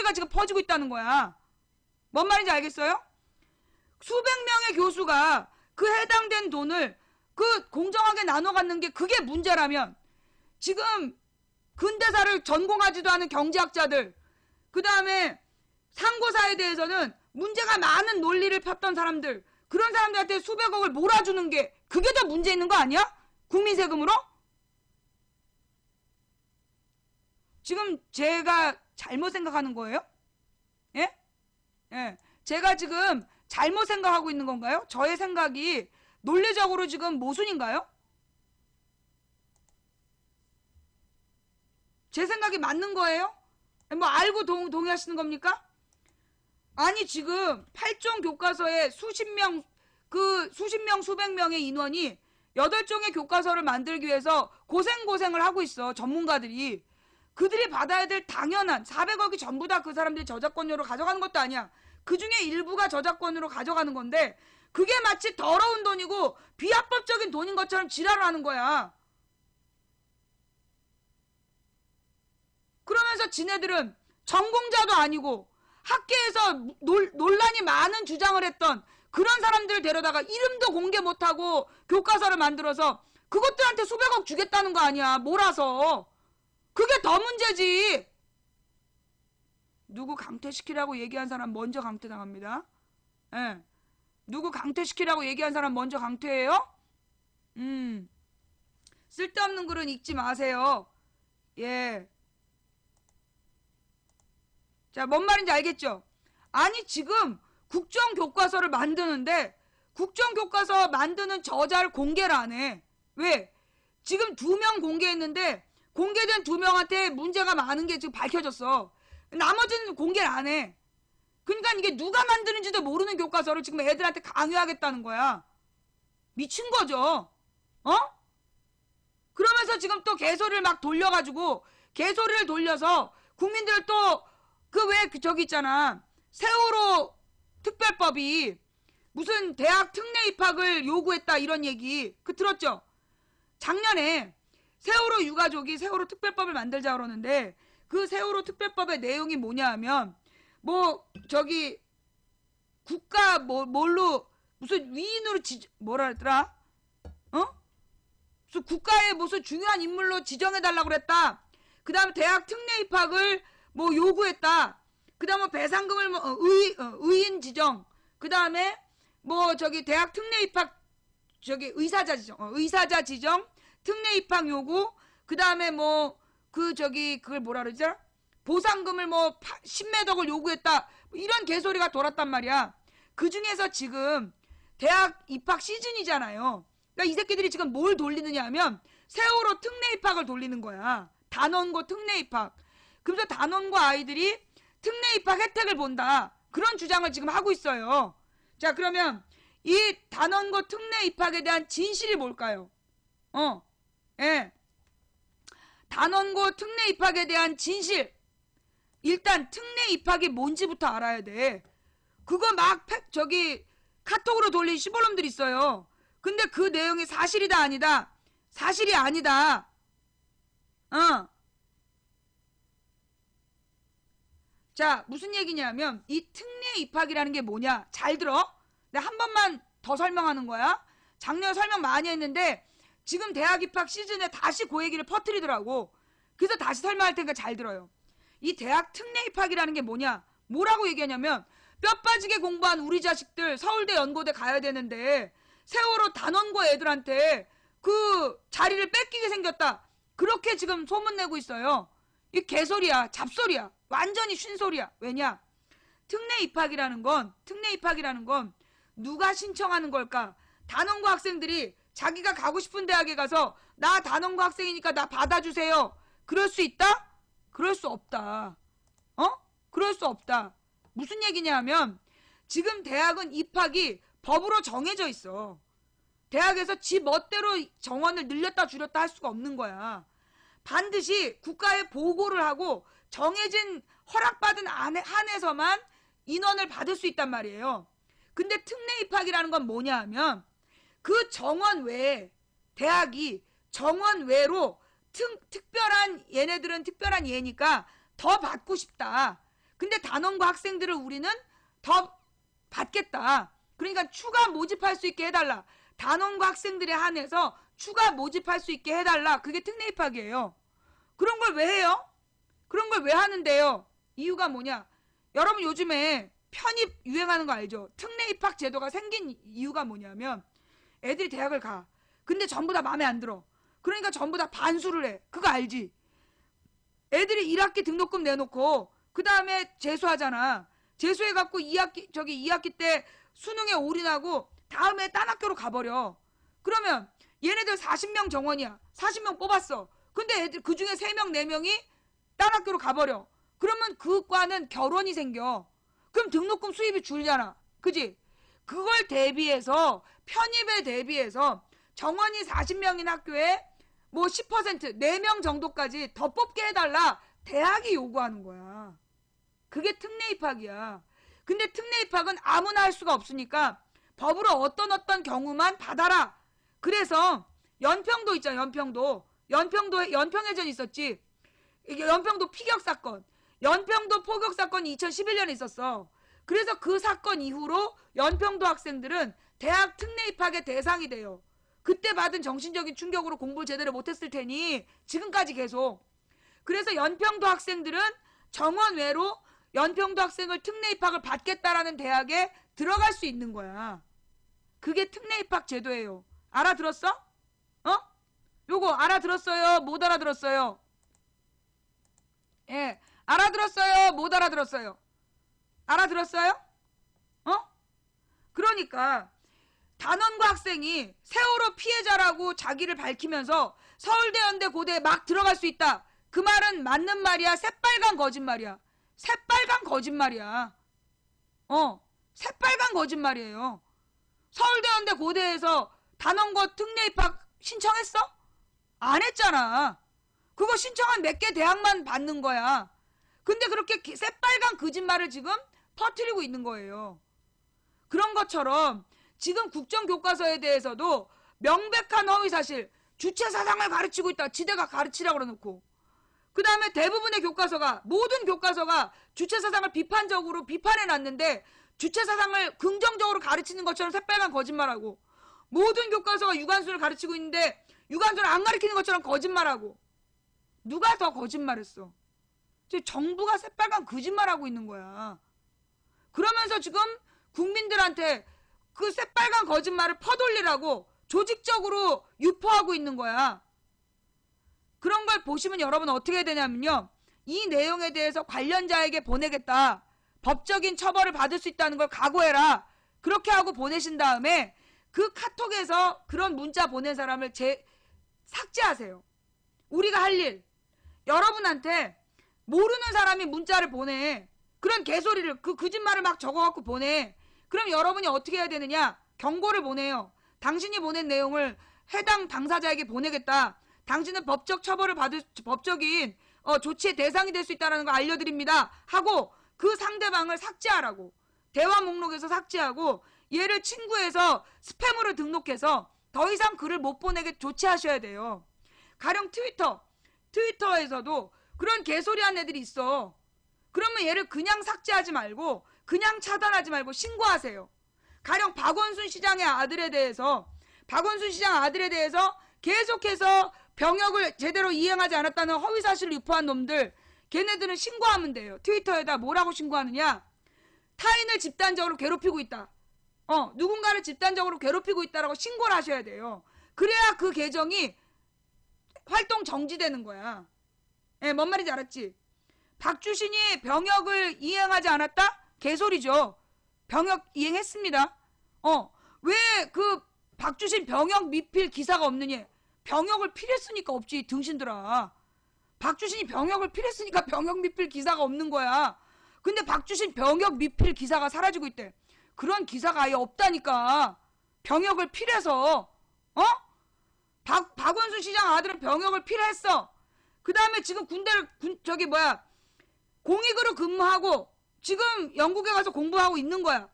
문제가 지금 퍼지고 있다는 거야. 뭔 말인지 알겠어요? 수백 명의 교수가 그 해당된 돈을 그 공정하게 나눠 갖는 게 그게 문제라면 지금 근대사를 전공하지도 않은 경제학자들, 그 다음에 상고사에 대해서는 문제가 많은 논리를 폈던 사람들, 그런 사람들한테 수백억을 몰아주는 게 그게 더 문제 있는 거 아니야? 국민 세금으로? 지금 제가 잘못 생각하는 거예요? 예? 예. 제가 지금 잘못 생각하고 있는 건가요? 저의 생각이 논리적으로 지금 모순인가요? 제 생각이 맞는 거예요? 뭐 알고 동의하시는 겁니까? 아니 지금 8종 교과서에 수십 명, 수백 명의 인원이 8종의 교과서를 만들기 위해서 고생을 하고 있어. 전문가들이. 그들이 받아야 될 당연한 400억이 전부 다 그 사람들이 저작권료로 가져가는 것도 아니야. 그 중에 일부가 저작권으로 가져가는 건데 그게 마치 더러운 돈이고 비합법적인 돈인 것처럼 지랄을 하는 거야. 그러면서 지네들은 전공자도 아니고 학계에서 논란이 많은 주장을 했던 그런 사람들을 데려다가 이름도 공개 못하고 교과서를 만들어서 그것들한테 수백억 주겠다는 거 아니야. 몰아서. 그게 더 문제지. 누구 강퇴시키라고 얘기한 사람 먼저 강퇴당합니다. 예. 누구 강퇴시키라고 얘기한 사람 먼저 강퇴해요? 쓸데없는 글은 읽지 마세요. 예. 자, 뭔 말인지 알겠죠? 아니 지금 국정교과서를 만드는데 국정교과서 만드는 저자를 공개를 안 해. 왜? 지금 2명 공개했는데 공개된 2명한테 문제가 많은 게 지금 밝혀졌어. 나머지는 공개를 안 해. 그러니까 이게 누가 만드는지도 모르는 교과서를 지금 애들한테 강요하겠다는 거야. 미친 거죠. 어? 그러면서 지금 또 개소리를 막 돌려가지고 개소리를 돌려서 국민들 또 그 왜 저기 있잖아. 세월호 특별법이 무슨 대학 특례 입학을 요구했다 이런 얘기 그 들었죠? 작년에 세월호 유가족이 세월호 특별법을 만들자 그러는데 그 세월호 특별법의 내용이 뭐냐 하면 뭐 저기 국가 뭘로 무슨 위인으로 뭐라 그랬더라? 어? 무슨 국가의 무슨 중요한 인물로 지정해달라고 그랬다. 그 다음에 대학 특례 입학을 뭐 요구했다. 그 다음에 배상금을 뭐 의인 지정. 그 다음에 뭐 저기 대학 특례 입학 저기 의사자 지정 특례 입학 요구. 그 다음에 뭐 그걸 뭐라 그러죠? 보상금을 뭐 10매덕을 요구했다. 이런 개소리가 돌았단 말이야. 그 중에서 지금 대학 입학 시즌이잖아요. 그러니까 이 새끼들이 지금 뭘 돌리느냐 하면 세월호 특례 입학을 돌리는 거야. 단원고 특례 입학. 그래서 단원고 아이들이 특례 입학 혜택을 본다. 그런 주장을 지금 하고 있어요. 자, 그러면 이 단원고 특례 입학에 대한 진실이 뭘까요? 예. 단원고 특례 입학에 대한 진실. 일단 특례 입학이 뭔지부터 알아야 돼. 그거 막 카톡으로 돌린 시벌놈들 있어요. 근데 그 내용이 사실이다 아니다. 사실이 아니다. 자, 무슨 얘기냐면 이 특례 입학이라는 게 뭐냐? 잘 들어. 내가 한 번만 더 설명하는 거야. 작년에 설명 많이 했는데 지금 대학 입학 시즌에 다시 그 얘기를 퍼뜨리더라고. 그래서 다시 설명할 테니까 잘 들어요. 이 대학 특례 입학이라는 게 뭐냐? 뭐라고 얘기하냐면 뼈 빠지게 공부한 우리 자식들 서울대 연고대 가야 되는데 세월호 단원고 애들한테 그 자리를 뺏기게 생겼다. 그렇게 지금 소문내고 있어요. 이 개소리야. 잡소리야. 완전히 쉰소리야. 왜냐? 특례 입학이라는 건 누가 신청하는 걸까? 단원고 학생들이 자기가 가고 싶은 대학에 가서 나 단원고 학생이니까 나 받아주세요. 그럴 수 있다? 그럴 수 없다. 그럴 수 없다. 무슨 얘기냐 하면 지금 대학은 입학이 법으로 정해져 있어. 대학에서 지 멋대로 정원을 늘렸다 줄였다 할 수가 없는 거야. 반드시 국가에 보고를 하고 정해진 허락받은 한에서만 인원을 받을 수 있단 말이에요. 근데 특례 입학이라는 건 뭐냐 하면 그 정원 외에 대학이 정원 외로 특별한 얘네들은 특별한 예니까 더 받고 싶다. 근데 단원고 학생들을 우리는 더 받겠다. 그러니까 추가 모집할 수 있게 해달라. 단원고 학생들에 한해서 추가 모집할 수 있게 해달라. 그게 특례 입학이에요. 그런 걸 왜 해요? 그런 걸 왜 하는데요? 이유가 뭐냐? 여러분 요즘에 편입 유행하는 거 알죠? 특례 입학 제도가 생긴 이유가 뭐냐면 애들이 대학을 가. 근데 전부 다 마음에 안 들어. 그러니까 전부 다 반수를 해. 그거 알지? 애들이 1학기 등록금 내놓고 그 다음에 재수하잖아. 재수해갖고 2학기 때 수능에 올인하고 다음에 딴 학교로 가버려. 그러면 얘네들 40명 정원이야. 40명 뽑았어. 근데 애들 그 중에 3명, 4명이 딴 학교로 가버려. 그러면 그 과는 결원이 생겨. 그럼 등록금 수입이 줄잖아. 그지? 그걸 대비해서 편입에 대비해서 정원이 40명인 학교에 뭐 10%, 4명 정도까지 더 뽑게 해달라. 대학이 요구하는 거야. 그게 특례 입학이야. 근데 특례 입학은 아무나 할 수가 없으니까 법으로 어떤 경우만 받아라. 그래서 연평도 있잖아. 연평도에 연평해전 있었지. 이게 연평도 피격 사건. 연평도 포격 사건이 2011년에 있었어. 그래서 그 사건 이후로 연평도 학생들은 대학 특례 입학의 대상이 돼요. 그때 받은 정신적인 충격으로 공부를 제대로 못했을 테니 지금까지 계속. 그래서 연평도 학생들은 정원 외로 연평도 학생을 특례 입학을 받겠다라는 대학에 들어갈 수 있는 거야. 그게 특례 입학 제도예요. 알아들었어? 어? 요거 알아들었어요? 못 알아들었어요? 예, 알아들었어요? 못 알아들었어요? 알아들었어요? 어? 그러니까 단원고 학생이 세월호 피해자라고 자기를 밝히면서 서울대, 연대, 고대에 막 들어갈 수 있다. 그 말은 맞는 말이야? 새빨간 거짓말이야? 새빨간 거짓말이야. 새빨간 거짓말이에요. 서울대, 연대, 고대에서 단원고 특례 입학 신청했어? 안 했잖아. 그거 신청한 몇 개 대학만 받는 거야. 근데 그렇게 새빨간 거짓말을 지금 퍼뜨리고 있는 거예요. 그런 것처럼 지금 국정교과서에 대해서도 명백한 허위사실, 주체사상을 가르치고 있다. 지대가 가르치라고 그러놓고. 그 다음에 대부분의 교과서가, 모든 교과서가 주체사상을 비판적으로 비판해놨는데 주체사상을 긍정적으로 가르치는 것처럼 새빨간 거짓말하고, 모든 교과서가 유관순을 가르치고 있는데 유관순을 안 가르치는 것처럼 거짓말하고. 누가 더 거짓말했어? 정부가 새빨간 거짓말하고 있는 거야. 그러면서 지금 국민들한테 그 새빨간 거짓말을 퍼돌리라고 조직적으로 유포하고 있는 거야. 그런 걸 보시면 여러분 어떻게 해야 되냐면요. 이 내용에 대해서 관련자에게 보내겠다. 법적인 처벌을 받을 수 있다는 걸 각오해라. 그렇게 하고 보내신 다음에 그 카톡에서 그런 문자 보낸 사람을 삭제하세요. 우리가 할 일. 여러분한테 모르는 사람이 문자를 보내. 그런 개소리를, 그 거짓말을 막 적어갖고 보내. 그럼 여러분이 어떻게 해야 되느냐? 경고를 보내요. 당신이 보낸 내용을 해당 당사자에게 보내겠다. 당신은 법적 처벌을 받을, 법적인 조치의 대상이 될 수 있다는 거 알려드립니다. 하고 그 상대방을 삭제하라고. 대화 목록에서 삭제하고 얘를 친구해서 스팸으로 등록해서 더 이상 글을 못 보내게 조치하셔야 돼요. 가령 트위터에서도 그런 개소리한 애들이 있어. 그러면 얘를 그냥 삭제하지 말고, 그냥 차단하지 말고 신고하세요. 가령 박원순 시장의 아들에 대해서, 계속해서 병역을 제대로 이행하지 않았다는 허위사실을 유포한 놈들, 걔네들은 신고하면 돼요. 트위터에다 뭐라고 신고하느냐? 타인을 집단적으로 괴롭히고 있다. 누군가를 집단적으로 괴롭히고 있다라고 신고를 하셔야 돼요. 그래야 그 계정이 활동 정지되는 거야. 뭔 말인지 알았지? 박주신이 병역을 이행하지 않았다? 개소리죠. 병역 이행했습니다. 왜 그 박주신 병역 미필 기사가 없느냐? 병역을 필했으니까 없지, 등신들아. 박주신이 병역을 필했으니까 병역 미필 기사가 없는 거야. 근데 박주신 병역 미필 기사가 사라지고 있대. 그런 기사가 아예 없다니까. 병역을 필해서. 박원순 시장 아들은 병역을 필했어. 그 다음에 지금 공익으로 근무하고 지금 영국에 가서 공부하고 있는 거야.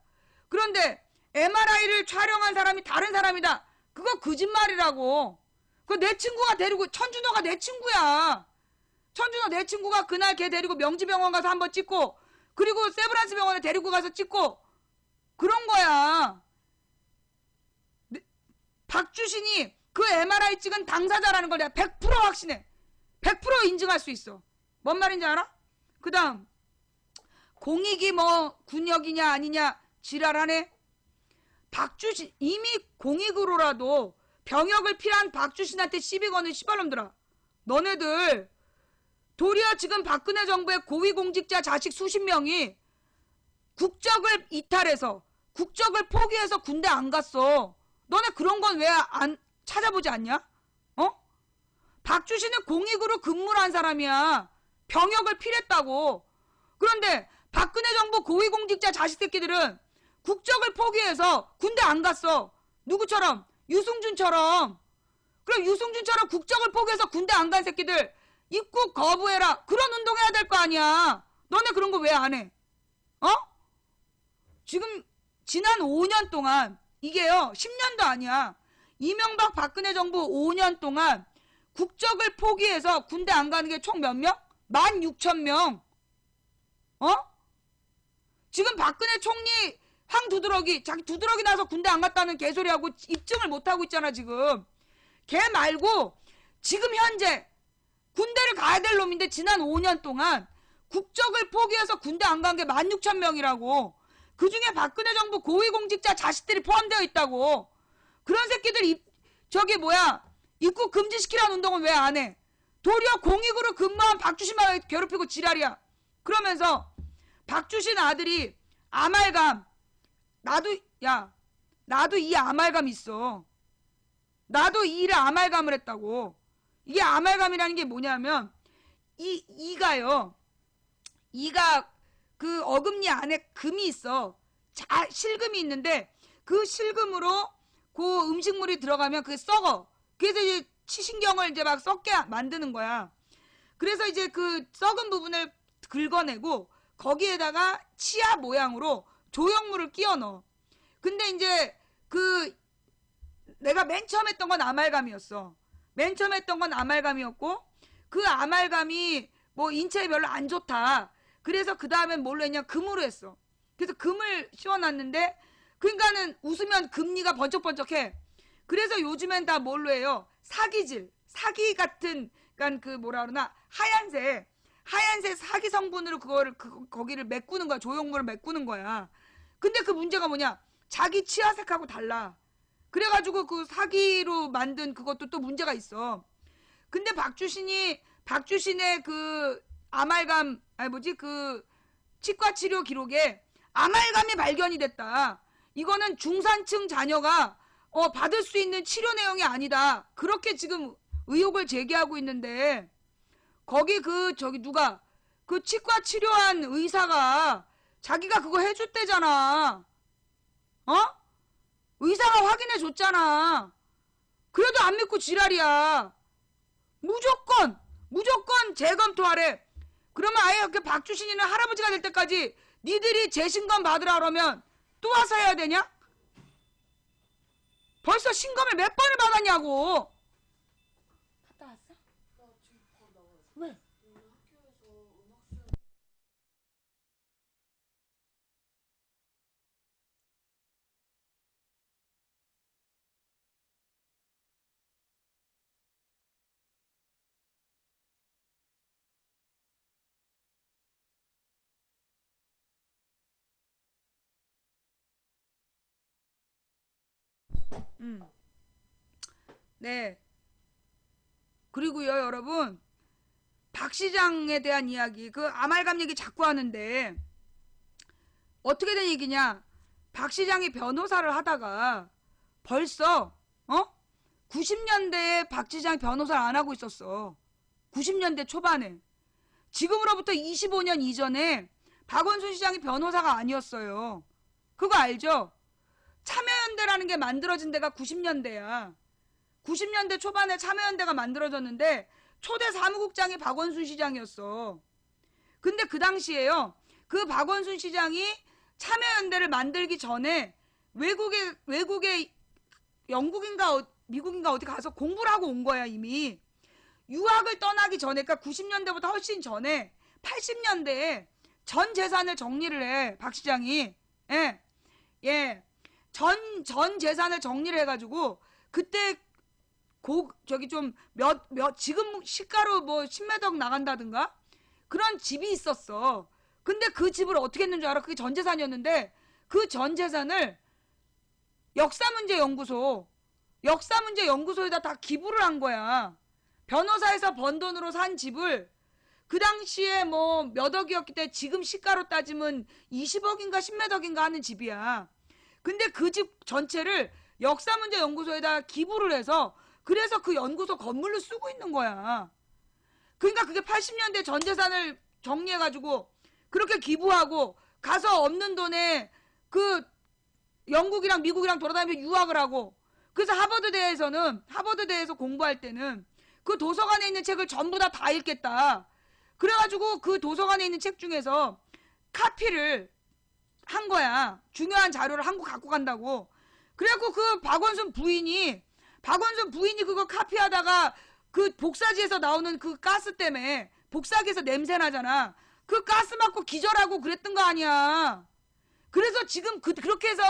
그런데 MRI를 촬영한 사람이 다른 사람이다. 그거 거짓말이라고. 그거 내 친구가 데리고, 천준호가 내 친구야. 천준호 내 친구가 그날 걔 데리고 명지병원 가서 한번 찍고, 그리고 세브란스 병원에 데리고 가서 찍고 그런 거야. 박주신이 그 MRI 찍은 당사자라는 걸 내가 100% 확신해. 100% 인증할 수 있어. 뭔 말인지 알아? 그 다음 공익이 뭐 군역이냐 아니냐 지랄하네. 박주신 이미 공익으로라도 병역을 필요한 박주신한테 시비 거는 시발놈들아. 너네들 도리어 지금 박근혜 정부의 고위공직자 자식 수십 명이 국적을 이탈해서 국적을 포기해서 군대 안 갔어. 너네 그런 건 왜 안 찾아보지 않냐? 어? 박주신은 공익으로 근무를 한 사람이야. 병역을 필했다고. 그런데 박근혜 정부 고위공직자 자식 새끼들은 국적을 포기해서 군대 안 갔어. 누구처럼? 유승준처럼. 그럼 유승준처럼 국적을 포기해서 군대 안 간 새끼들 입국 거부해라. 그런 운동해야 될 거 아니야. 너네 그런 거 왜 안 해? 어? 지금 지난 5년 동안 이게요 10년도 아니야. 이명박 박근혜 정부 5년 동안 국적을 포기해서 군대 안 가는 게 총 몇 명? 16,000명. 어? 지금 박근혜 총리 황두드러기 자기 두드러기 나서 군대 안 갔다는 개소리하고 입증을 못하고 있잖아 지금. 걔 말고 지금 현재 군대를 가야 될 놈인데 지난 5년 동안 국적을 포기해서 군대 안 간 게 16,000명이라고. 그 중에 박근혜 정부 고위공직자 자식들이 포함되어 있다고. 그런 새끼들 입국 금지시키라는 운동은 왜 안 해? 도리어 공익으로 근무한 박주신만 괴롭히고 지랄이야. 그러면서 박주신 아들이 아말감 나도 이 아말감 있어. 나도 이 일을 아말감을 했다고. 이게 아말감이라는 게 뭐냐면 이가 그 어금니 안에 금이 있어. 실금이 있는데 그 실금으로 그 음식물이 들어가면 그게 썩어. 그래서 이제 치신경을 이제 막 썩게 만드는 거야. 그래서 이제 그 썩은 부분을 긁어내고 거기에다가 치아 모양으로 조형물을 끼워 넣어. 근데 이제 그 내가 맨 처음 했던 건 아말감이었어. 맨 처음 했던 건 아말감이었고 그 아말감이 뭐 인체에 별로 안 좋다. 그래서 그 다음엔 뭘로 했냐? 금으로 했어. 그래서 금을 씌워놨는데 그러니까는 웃으면 금리가 번쩍번쩍해. 그래서 요즘엔 다 뭘로 해요? 사기질, 사기 같은 그러니까 그 뭐라 그러나 하얀색 사기 성분으로 거기를 메꾸는 거야. 조형물을 메꾸는 거야. 근데 그 문제가 뭐냐? 자기 치아색하고 달라. 그래가지고 그 사기로 만든 그것도 또 문제가 있어. 근데 박주신의 그 아말감 그 치과 치료 기록에 아말감이 발견이 됐다. 이거는 중산층 자녀가 받을 수 있는 치료 내용이 아니다. 그렇게 지금 의혹을 제기하고 있는데 거기 누가 그 치과 치료한 의사가 자기가 그거 해줬대잖아. 어? 의사가 확인해 줬잖아. 그래도 안 믿고 지랄이야. 무조건 재검토하래. 그러면 아예 그 박주신이는 할아버지가 될 때까지 니들이 재신검 받으라 그러면 또 와서 해야 되냐? 벌써 신검을 몇 번을 받았냐고. 갔다 왔어? 나 지금 바로 나가야지. 왜? 오늘 학교에서 음악 수업. 네. 그리고요 여러분 박 시장에 대한 이야기 그 아말감 얘기 자꾸 하는데 어떻게 된 얘기냐. 박 시장이 변호사를 하다가 벌써 90년대에 박 시장이 변호사를 안 하고 있었어. 90년대 초반에. 지금으로부터 25년 이전에 박원순 시장이 변호사가 아니었어요. 그거 알죠? 참여연대라는 게 만들어진 데가 90년대야. 90년대 초반에 참여연대가 만들어졌는데 초대 사무국장이 박원순 시장이었어. 근데 그 당시에요. 그 박원순 시장이 참여연대를 만들기 전에 외국에 영국인가 미국인가 어디 가서 공부를 하고 온 거야 이미. 유학을 떠나기 전에 그러니까 90년대보다 훨씬 전에 80년대에 전 재산을 정리를 해. 박 시장이. 예. 예. 전 재산을 정리를 해가지고 그때 저기 좀 지금 시가로 뭐 10매덕 나간다든가 그런 집이 있었어. 근데 그 집을 어떻게 했는 줄 알아? 그게 전 재산이었는데 그 전 재산을 역사문제연구소에다 다 기부를 한 거야. 변호사에서 번 돈으로 산 집을 그 당시에 뭐 몇 억이었기 때문에 지금 시가로 따지면 20억인가 10매덕인가 하는 집이야. 근데 그 집 전체를 역사문제연구소에다 기부를 해서 그래서 그 연구소 건물로 쓰고 있는 거야. 그러니까 그게 80년대 전 재산을 정리해가지고 그렇게 기부하고 가서 없는 돈에 그 영국이랑 미국이랑 돌아다니면서 유학을 하고 그래서 하버드대에서 공부할 때는 그 도서관에 있는 책을 전부 다 읽겠다. 그래가지고 그 도서관에 있는 책 중에서 카피를 한 거야. 중요한 자료를 한국 갖고 간다고. 그래갖고 그 박원순 부인이 그거 카피하다가 그 복사지에서 나오는 그 가스 때문에 복사기에서 냄새 나잖아. 그 가스 맞고 기절하고 그랬던 거 아니야. 그래서 지금 그렇게 해서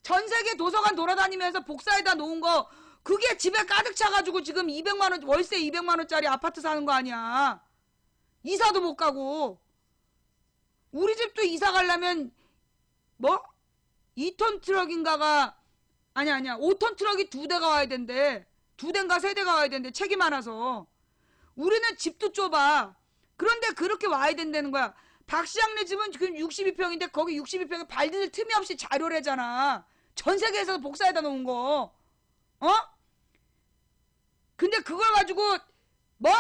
전 세계 도서관 돌아다니면서 복사에다 놓은 거 그게 집에 가득 차가지고 지금 200만원 월세 200만원짜리 아파트 사는 거 아니야. 이사도 못 가고. 우리 집도 이사 가려면 뭐 2톤 트럭인가가 아니야 5톤 트럭이 2대가 와야 된대. 2대인가 3대가 와야 된대. 책이 많아서. 우리는 집도 좁아. 그런데 그렇게 와야 된다는 거야. 박 시장네 집은 지금 62평인데 거기 62평에 발디딜 틈이 없이 자료래잖아. 전 세계에서 복사해다 놓은 거. 근데 그걸 가지고 뭐?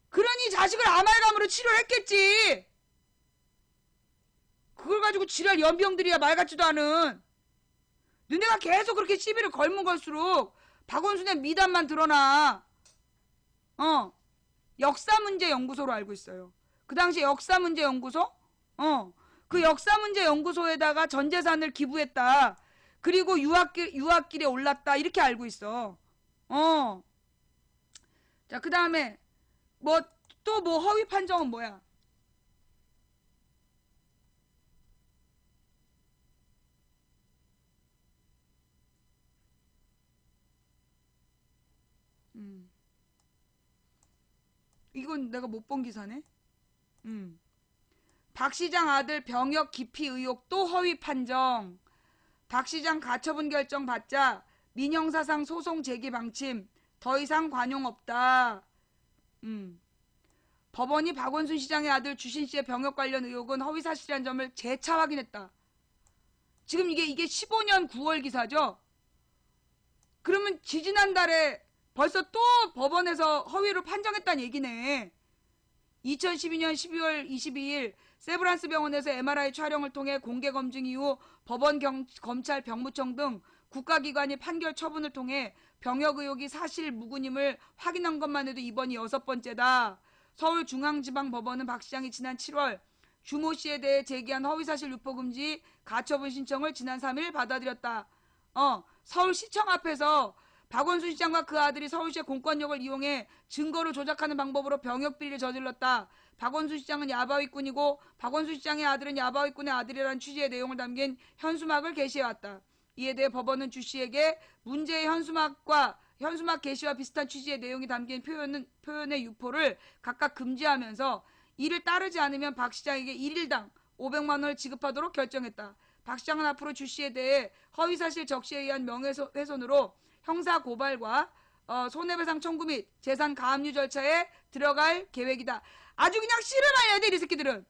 그러니 자식을 아말감으로 치료했겠지. 그걸 가지고 지랄 연병들이야 말 같지도 않은. 너네가 계속 그렇게 시비를 걸면 걸수록 박원순의 미담만 드러나. 역사문제연구소로 알고 있어요. 그 당시 역사문제연구소? 그 역사문제연구소에다가 전 재산을 기부했다. 그리고 유학길에 올랐다. 이렇게 알고 있어. 자, 그 다음에 또 허위 판정은 뭐야? 이건 내가 못 본 기사네. 박 시장 아들 병역 기피 의혹 또 허위 판정. 박 시장 가처분 결정 받자 민형사상 소송 제기 방침. 더 이상 관용 없다. 법원이 박원순 시장의 아들 주신 씨의 병역 관련 의혹은 허위 사실이라는 점을 재차 확인했다. 지금 이게 15년 9월 기사죠. 그러면 지지난달에 벌써 또 법원에서 허위로 판정했다는 얘기네. 2012년 12월 22일 세브란스 병원에서 MRI 촬영을 통해 공개 검증 이후 법원, 검찰, 병무청 등 국가기관이 판결 처분을 통해 병역 의혹이 사실 무근임을 확인한 것만 해도 이번이 6번째다. 서울중앙지방법원은 박 시장이 지난 7월 주모 씨에 대해 제기한 허위사실 유포금지 가처분 신청을 지난 3일 받아들였다. 서울시청 앞에서 박원순 시장과 그 아들이 서울시의 공권력을 이용해 증거를 조작하는 방법으로 병역 비리를 저질렀다. 박원순 시장은 야바위꾼이고 박원순 시장의 아들은 야바위꾼의 아들이라는 취지의 내용을 담긴 현수막을 게시해왔다. 이에 대해 법원은 주 씨에게 문제의 현수막 게시와 비슷한 취지의 내용이 담긴 표현의 유포를 각각 금지하면서 이를 따르지 않으면 박 시장에게 1일당 500만 원을 지급하도록 결정했다. 박 시장은 앞으로 주 씨에 대해 허위사실 적시에 의한 명예훼손으로 형사 고발과 손해배상 청구 및 재산 가압류 절차에 들어갈 계획이다. 아주 그냥 씨를 말려야 돼, 이 새끼들은.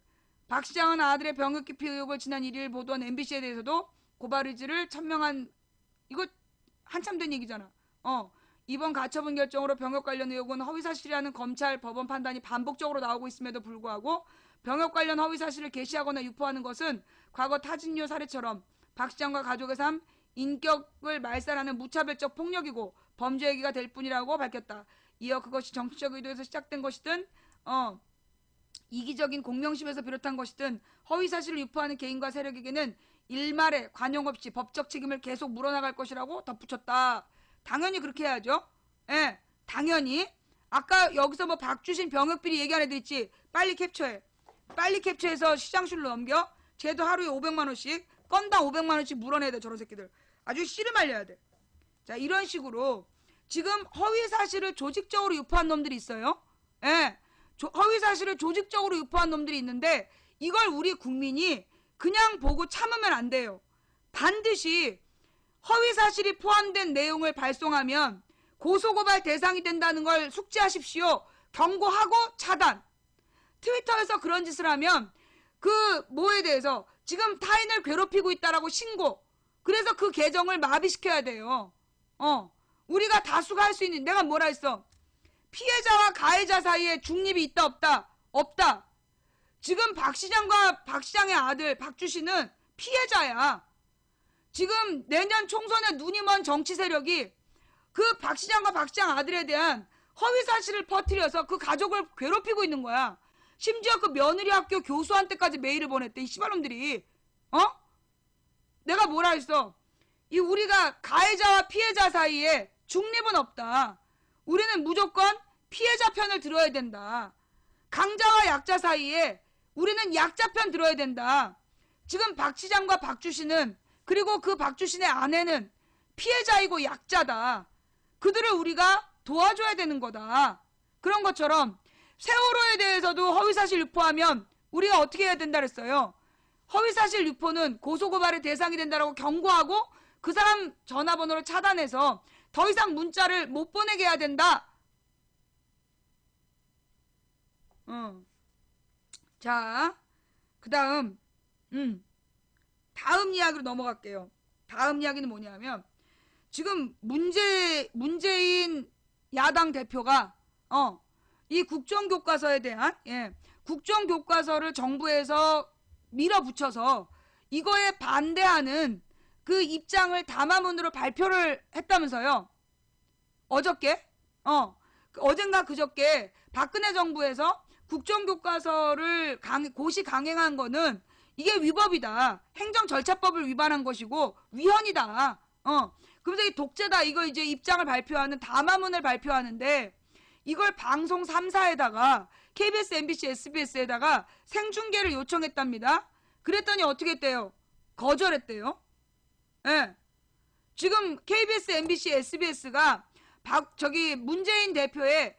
박 시장은 아들의 병역 기피 의혹을 지난 1일 보도한 MBC에 대해서도 고발 의지를 천명한. 이거 한참 된 얘기잖아. 이번 가처분 결정으로 병역 관련 의혹은 허위사실이라는 검찰 법원 판단이 반복적으로 나오고 있음에도 불구하고 병역 관련 허위사실을 게시하거나 유포하는 것은 과거 타진요 사례처럼 박 시장과 가족의 삶, 인격을 말살하는 무차별적 폭력이고 범죄 얘기가 될 뿐이라고 밝혔다. 이어 그것이 정치적 의도에서 시작된 것이든 이기적인 공명심에서 비롯한 것이든 허위사실을 유포하는 개인과 세력에게는 일말의 관용 없이 법적 책임을 계속 물어나갈 것이라고 덧붙였다. 당연히 그렇게 해야죠. 예, 당연히. 아까 여기서 박주신 병역비리 얘기한 애들 있지. 빨리 캡처해. 빨리 캡처해서 시장실로 넘겨. 쟤도 하루에 500만원씩, 건당 500만원씩 물어내야 돼, 저런 새끼들. 아주 씨를 말려야 돼. 자, 이런 식으로 지금 허위 사실을 조직적으로 유포한 놈들이 있어요. 예. 허위 사실을 조직적으로 유포한 놈들이 있는데 이걸 우리 국민이 그냥 보고 참으면 안 돼요. 반드시 허위 사실이 포함된 내용을 발송하면 고소고발 대상이 된다는 걸 숙지하십시오. 경고하고 차단. 트위터에서 그런 짓을 하면 그 뭐에 대해서 지금 타인을 괴롭히고 있다라고 신고. 그래서 그 계정을 마비시켜야 돼요. 우리가 다수가 할 수 있는, 내가 뭐라 했어? 피해자와 가해자 사이에 중립이 있다 없다? 없다. 지금 박 시장과 박 시장의 아들 박주신은 피해자야. 지금 내년 총선에 눈이 먼 정치 세력이 그 박 시장과 박 시장 아들에 대한 허위 사실을 퍼뜨려서 그 가족을 괴롭히고 있는 거야. 심지어 그 며느리 학교 교수한테까지 메일을 보냈대, 이 씨발놈들이. 내가 뭐라 했어? 이 우리가 가해자와 피해자 사이에 중립은 없다. 우리는 무조건 피해자 편을 들어야 된다. 강자와 약자 사이에 우리는 약자 편 들어야 된다. 지금 박 시장과 박주신은, 그리고 그 박주신의 아내는 피해자이고 약자다. 그들을 우리가 도와줘야 되는 거다. 그런 것처럼 세월호에 대해서도 허위사실 유포하면 우리가 어떻게 해야 된다 그랬어요? 허위사실 유포는 고소고발의 대상이 된다라고 경고하고 그 사람 전화번호를 차단해서 더 이상 문자를 못 보내게 해야 된다. 자, 그 다음 이야기로 넘어갈게요. 다음 이야기는 뭐냐면 지금 문재인 야당 대표가 이 국정교과서에 대한 국정교과서를 정부에서 밀어붙여서 이거에 반대하는 그 입장을 담화문으로 발표를 했다면서요. 어저께? 어젠가 그저께 박근혜 정부에서 국정교과서를 고시 강행한 거는 이게 위법이다. 행정절차법을 위반한 것이고 위헌이다. 그러면서 이 독재다. 이거 이제 입장을 발표하는 담화문을 발표하는데 이걸 방송 3사에다가 KBS, MBC, SBS에다가 생중계를 요청했답니다. 그랬더니 어떻게 했대요? 거절했대요. 예. 지금 KBS, MBC, SBS가 문재인 대표의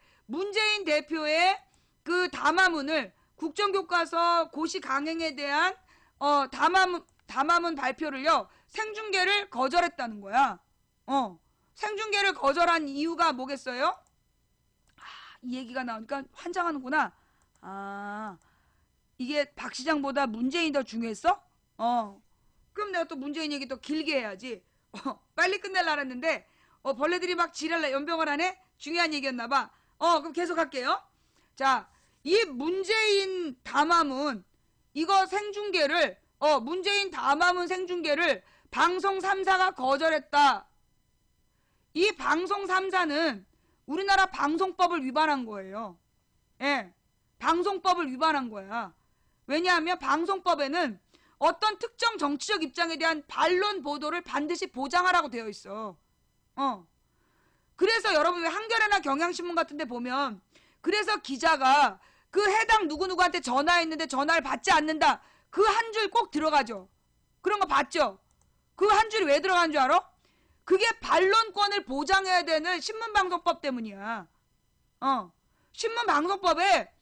그 담화문을 국정교과서 고시 강행에 대한 담화문 발표를요 생중계를 거절했다는 거야. 생중계를 거절한 이유가 뭐겠어요? 이 얘기가 나오니까 환장하는구나. 이게 박 시장보다 문재인이 더 중요했어? 그럼 내가 또 문재인 얘기 더 길게 해야지. 빨리 끝낼라 했는데 벌레들이 막 지랄라 연병을 하네? 중요한 얘기였나봐. 그럼 계속 할게요. 자, 이 문재인 담화문 이거 생중계를 문재인 담화문 생중계를 방송 3사가 거절했다. 이 방송 3사는 우리나라 방송법을 위반한 거예요. 예, 방송법을 위반한 거야. 왜냐하면 방송법에는 어떤 특정 정치적 입장에 대한 반론 보도를 반드시 보장하라고 되어 있어. 그래서 여러분 왜 한겨레나 경향신문 같은 데 보면 그래서 기자가 그 해당 누구누구한테 전화했는데 전화를 받지 않는다. 그 한 줄 꼭 들어가죠. 그런 거 봤죠? 그 한 줄이 왜 들어간 줄 알아? 그게 반론권을 보장해야 되는 신문방송법 때문이야. 신문방송법에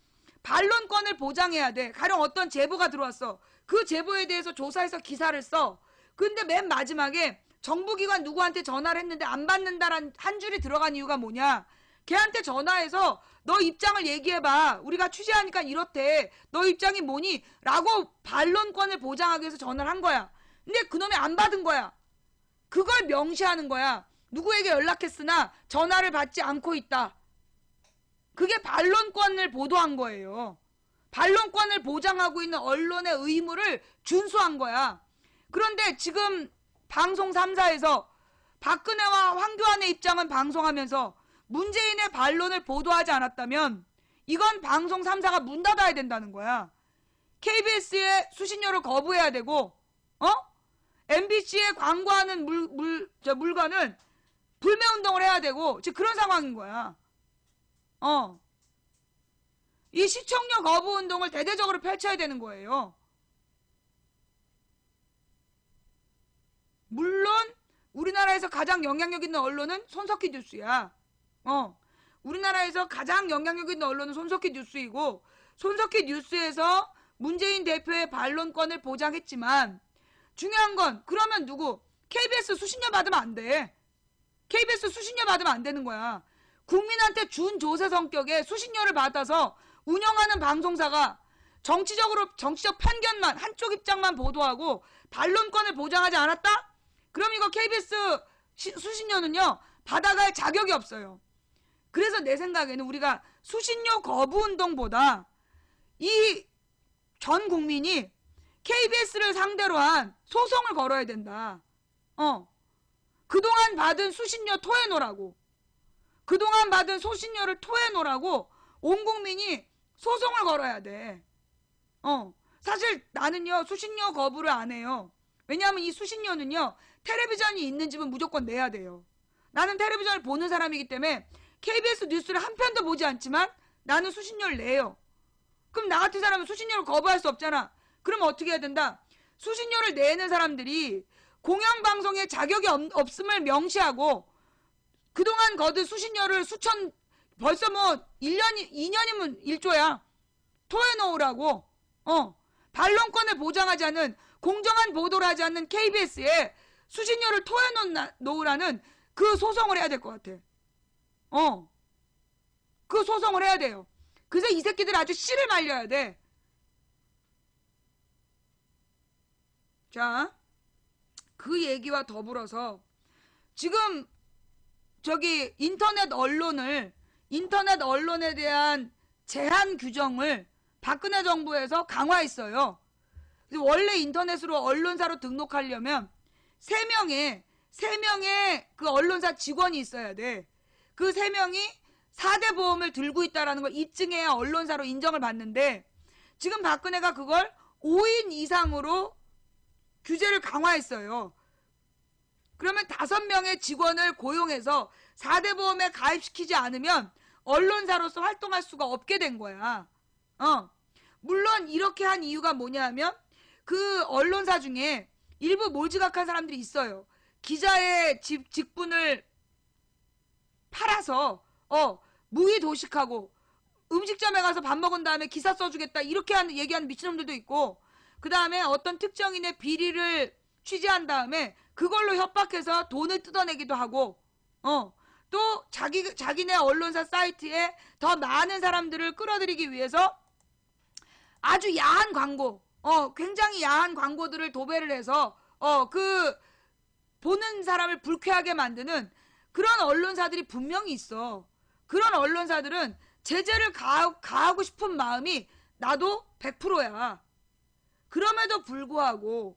반론권을 보장해야 돼. 가령 어떤 제보가 들어왔어. 그 제보에 대해서 조사해서 기사를 써. 근데 맨 마지막에 정부기관 누구한테 전화를 했는데 안 받는다라는 한 줄이 들어간 이유가 뭐냐. 걔한테 전화해서 너 입장을 얘기해봐. 우리가 취재하니까 이렇대. 너 입장이 뭐니? 라고 반론권을 보장하기 위해서 전화를 한 거야. 근데 그놈이 안 받은 거야. 그걸 명시하는 거야. 누구에게 연락했으나 전화를 받지 않고 있다. 그게 반론권을 보도한 거예요. 반론권을 보장하고 있는 언론의 의무를 준수한 거야. 그런데 지금 방송 3사에서 박근혜와 황교안의 입장은 방송하면서 문재인의 반론을 보도하지 않았다면 이건 방송 3사가 문 닫아야 된다는 거야. KBS의 수신료를 거부해야 되고 MBC에 광고하는 물건은 불매운동을 해야 되고 지금 그런 상황인 거야. 이 시청료 거부 운동을 대대적으로 펼쳐야 되는 거예요. 물론 우리나라에서 가장 영향력 있는 언론은 손석희 뉴스야. 우리나라에서 가장 영향력 있는 언론은 손석희 뉴스이고, 손석희 뉴스에서 문재인 대표의 반론권을 보장했지만, 중요한 건 그러면 누구? KBS 수신료 받으면 안 돼. KBS 수신료 받으면 안 되는 거야. 국민한테 준 조세 성격의 수신료를 받아서 운영하는 방송사가 정치적 편견만, 한쪽 입장만 보도하고 반론권을 보장하지 않았다? 그럼 이거 KBS 수신료는요, 받아갈 자격이 없어요. 그래서 내 생각에는 우리가 수신료 거부 운동보다 이 전 국민이 KBS를 상대로 한 소송을 걸어야 된다. 그동안 받은 수신료 토해놓으라고. 그동안 받은 수신료를 토해놓으라고 온 국민이 소송을 걸어야 돼. 사실 나는요, 수신료 거부를 안 해요. 왜냐하면 이 수신료는요, 텔레비전이 있는 집은 무조건 내야 돼요. 나는 텔레비전을 보는 사람이기 때문에 KBS 뉴스를 한 편도 보지 않지만 나는 수신료를 내요. 그럼 나 같은 사람은 수신료를 거부할 수 없잖아. 그럼 어떻게 해야 된다? 수신료를 내는 사람들이 공영방송에 자격이 없음을 명시하고 그동안 거둔 수신료를 벌써 뭐 1년, 2년이면 1조야. 토해놓으라고. 반론권을 보장하지 않는, 공정한 보도를 하지 않는 KBS에 수신료를 토해놓으라는 그 소송을 해야 될 것 같아. 그 소송을 해야 돼요. 그래서 이 새끼들 아주 씨를 말려야 돼. 자, 그 얘기와 더불어서 지금 저기 인터넷 언론에 대한 제한 규정을 박근혜 정부에서 강화했어요. 원래 인터넷으로 언론사로 등록하려면 3명의 그 언론사 직원이 있어야 돼. 그 3명이 4대 보험을 들고 있다는 걸 입증해야 언론사로 인정을 받는데, 지금 박근혜가 그걸 5인 이상으로 규제를 강화했어요. 그러면 5명의 직원을 고용해서 4대 보험에 가입시키지 않으면 언론사로서 활동할 수가 없게 된 거야. 물론 이렇게 한 이유가 뭐냐 하면 그 언론사 중에 일부 몰지각한 사람들이 있어요. 기자의 직분을 팔아서 무의도식하고 음식점에 가서 밥 먹은 다음에 기사 써주겠다 이렇게 얘기하는 미친놈들도 있고, 그 다음에 어떤 특정인의 비리를 취재한 다음에 그걸로 협박해서 돈을 뜯어내기도 하고, 또 자기네 언론사 사이트에 더 많은 사람들을 끌어들이기 위해서 아주 야한 광고, 굉장히 야한 광고들을 도배를 해서 그 보는 사람을 불쾌하게 만드는 그런 언론사들이 분명히 있어. 그런 언론사들은 제재를 가하고 싶은 마음이 나도 100%야. 그럼에도 불구하고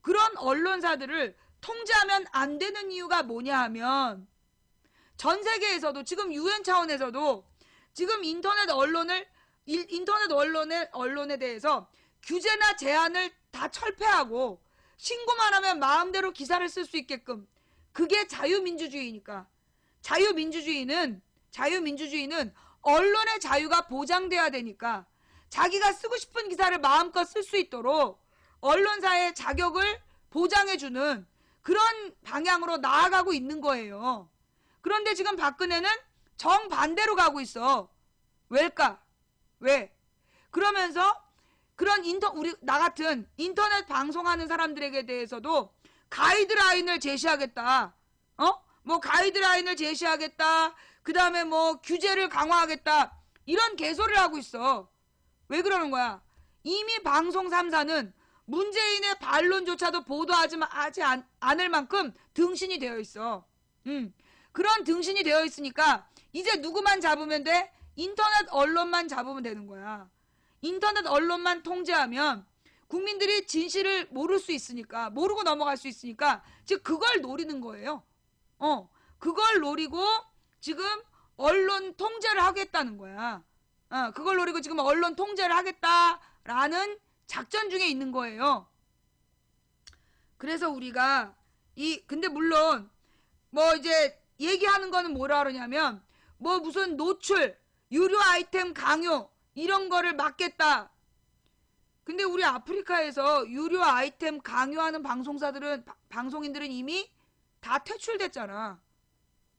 그런 언론사들을 통제하면 안 되는 이유가 뭐냐 하면, 전 세계에서도 지금 UN 차원에서도 지금 인터넷 언론에 대해서 규제나 제한을 다 철폐하고 신고만 하면 마음대로 기사를 쓸 수 있게끔, 그게 자유민주주의니까. 자유민주주의는 언론의 자유가 보장돼야 되니까 자기가 쓰고 싶은 기사를 마음껏 쓸 수 있도록 언론사의 자격을 보장해주는 그런 방향으로 나아가고 있는 거예요. 그런데 지금 박근혜는 정반대로 가고 있어. 왜일까? 왜? 그러면서 그런 나 같은 인터넷 방송하는 사람들에게 대해서도 가이드라인을 제시하겠다. 가이드라인을 제시하겠다. 그 다음에 규제를 강화하겠다. 이런 개소리를 하고 있어. 왜 그러는 거야? 이미 방송 3사는 문재인의 반론조차도 보도하지 않을 만큼 등신이 되어 있어. 그런 등신이 되어 있으니까 이제 누구만 잡으면 돼? 인터넷 언론만 잡으면 되는 거야. 인터넷 언론만 통제하면 국민들이 진실을 모를 수 있으니까, 모르고 넘어갈 수 있으니까 즉 그걸 노리는 거예요. 그걸 노리고 지금 언론 통제를 하겠다는 거야. 그걸 노리고 지금 언론 통제를 하겠다라는 작전 중에 있는 거예요. 그래서 우리가 근데 물론 이제 얘기하는 거는 뭐라 그러냐면 무슨 노출, 유료 아이템 강요 이런 거를 막겠다. 근데 우리 아프리카에서 유료 아이템 강요하는 방송인들은 이미 다 퇴출됐잖아.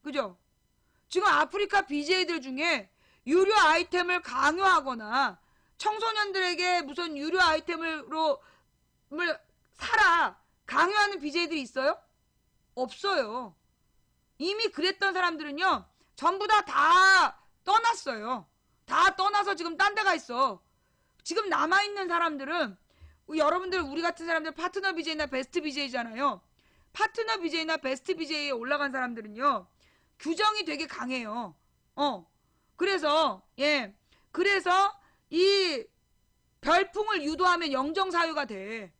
그죠? 지금 아프리카 BJ들 중에 유료 아이템을 강요하거나 청소년들에게 무슨 유료 아이템으로 사라 강요하는 BJ들이 있어요? 없어요. 이미 그랬던 사람들은요 전부 다 떠났어요. 다 떠나서 지금 딴 데 가 있어. 지금 남아있는 사람들은 여러분들 우리 같은 사람들 파트너 BJ나 베스트 BJ잖아요. 파트너 BJ나 베스트 BJ에 올라간 사람들은요 규정이 되게 강해요. 그래서 그래서 이 별풍을 유도하면 영정사유가 돼.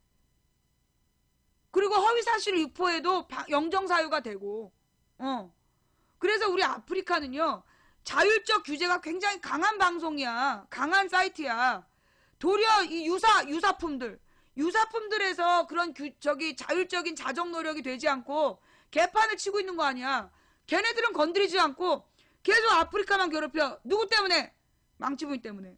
그리고 허위사실을 유포해도 영정사유가 되고 그래서 우리 아프리카는요 자율적 규제가 굉장히 강한 방송이야. 강한 사이트야. 도리어 이 유사품들에서 그런 자율적인 자정 노력이 되지 않고 개판을 치고 있는 거 아니야. 걔네들은 건드리지 않고 계속 아프리카만 괴롭혀. 누구 때문에? 망치부인 때문에.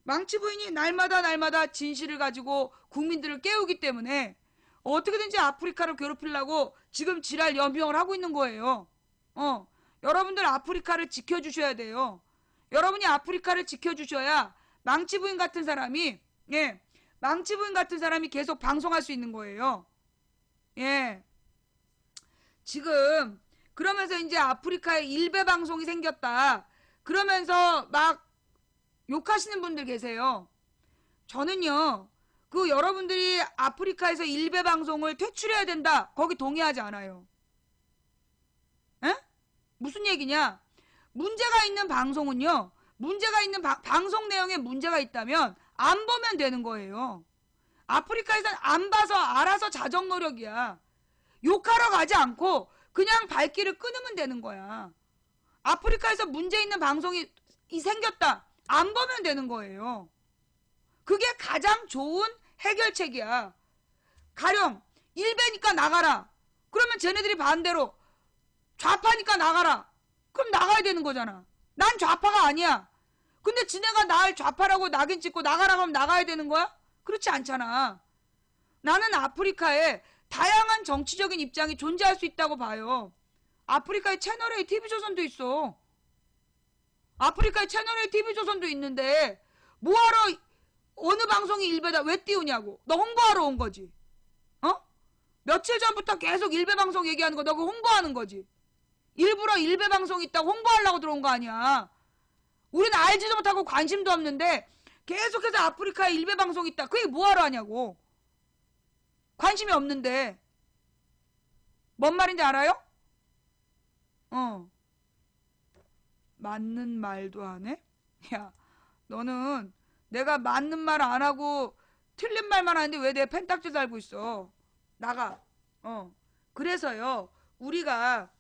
망치부인이 날마다 진실을 가지고 국민들을 깨우기 때문에 어떻게든지 아프리카를 괴롭히려고 지금 지랄 연명을 하고 있는 거예요. 여러분들 아프리카를 지켜주셔야 돼요. 여러분이 아프리카를 지켜주셔야 망치부인 같은 사람이 계속 방송할 수 있는 거예요. 지금 그러면서 이제 아프리카에 일베 방송이 생겼다. 그러면서 막 욕하시는 분들 계세요. 저는요 여러분들이 아프리카에서 일베 방송을 퇴출해야 된다. 거기 동의하지 않아요. 에? 무슨 얘기냐? 문제가 있는 방송은요. 문제가 있는 방송 내용에 문제가 있다면 안 보면 되는 거예요. 아프리카에서는 안 봐서 알아서 자정 노력이야. 욕하러 가지 않고 그냥 발길을 끊으면 되는 거야. 아프리카에서 문제 있는 방송이 생겼다. 안 보면 되는 거예요. 그게 가장 좋은 해결책이야. 가령 일베니까 나가라. 그러면 쟤네들이 반대로 좌파니까 나가라. 그럼 나가야 되는 거잖아. 난 좌파가 아니야. 근데 지네가 날 좌파라고 낙인 찍고 나가라 하면 나가야 되는 거야? 그렇지 않잖아. 나는 아프리카에 다양한 정치적인 입장이 존재할 수 있다고 봐요. 아프리카에 채널A TV조선도 있어. 아프리카에 채널A TV조선도 있는데 뭐하러 어느 방송이 일베다 왜 띄우냐고. 너 홍보하러 온 거지. 며칠 전부터 계속 일베 방송 얘기하는 거 너 그거 홍보하는 거지. 일부러 일베 방송 있다고 홍보하려고 들어온 거 아니야. 우리는 알지도 못하고 관심도 없는데 계속해서 아프리카에 일베 방송 있다. 그게 뭐하러 하냐고. 관심이 없는데. 뭔 말인지 알아요? 맞는 말도 하네? 야, 너는 내가 맞는 말 안 하고 틀린 말만 하는데 왜 내 펜딱지 달고 있어? 나가. 그래서요, 우리가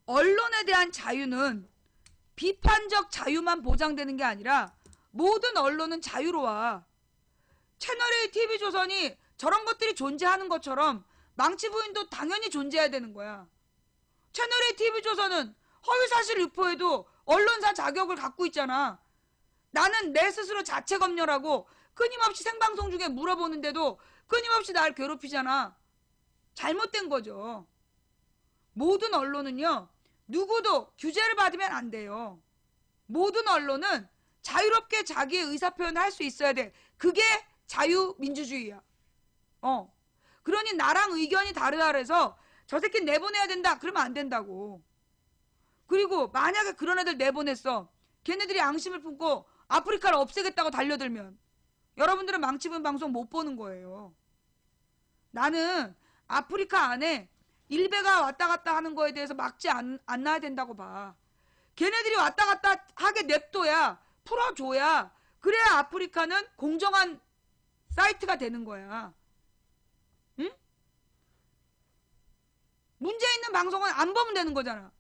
언론에 대한 자유는 비판적 자유만 보장되는 게 아니라 모든 언론은 자유로워. 채널A TV조선이 저런 것들이 존재하는 것처럼 망치부인도 당연히 존재해야 되는 거야. 채널A TV조선은 허위사실 유포에도 언론사 자격을 갖고 있잖아. 나는 내 스스로 자체 검열하고 끊임없이 생방송 중에 물어보는데도 끊임없이 날 괴롭히잖아. 잘못된 거죠. 모든 언론은요. 누구도 규제를 받으면 안 돼요. 모든 언론은 자유롭게 자기의 의사표현을 할 수 있어야 돼. 그게 자유민주주의야. 그러니 나랑 의견이 다르다 그래서 저 새끼 내보내야 된다. 그러면 안 된다고. 그리고 만약에 그런 애들 내보냈어. 걔네들이 양심을 품고 아프리카를 없애겠다고 달려들면 여러분들은 망치분 방송 못 보는 거예요. 나는 아프리카 안에 일베가 왔다 갔다 하는 거에 대해서 막지 않아야 된다고 봐. 걔네들이 왔다 갔다 하게 냅둬야, 풀어줘야, 그래야 아프리카는 공정한 사이트가 되는 거야. 응? 문제 있는 방송은 안 보면 되는 거잖아.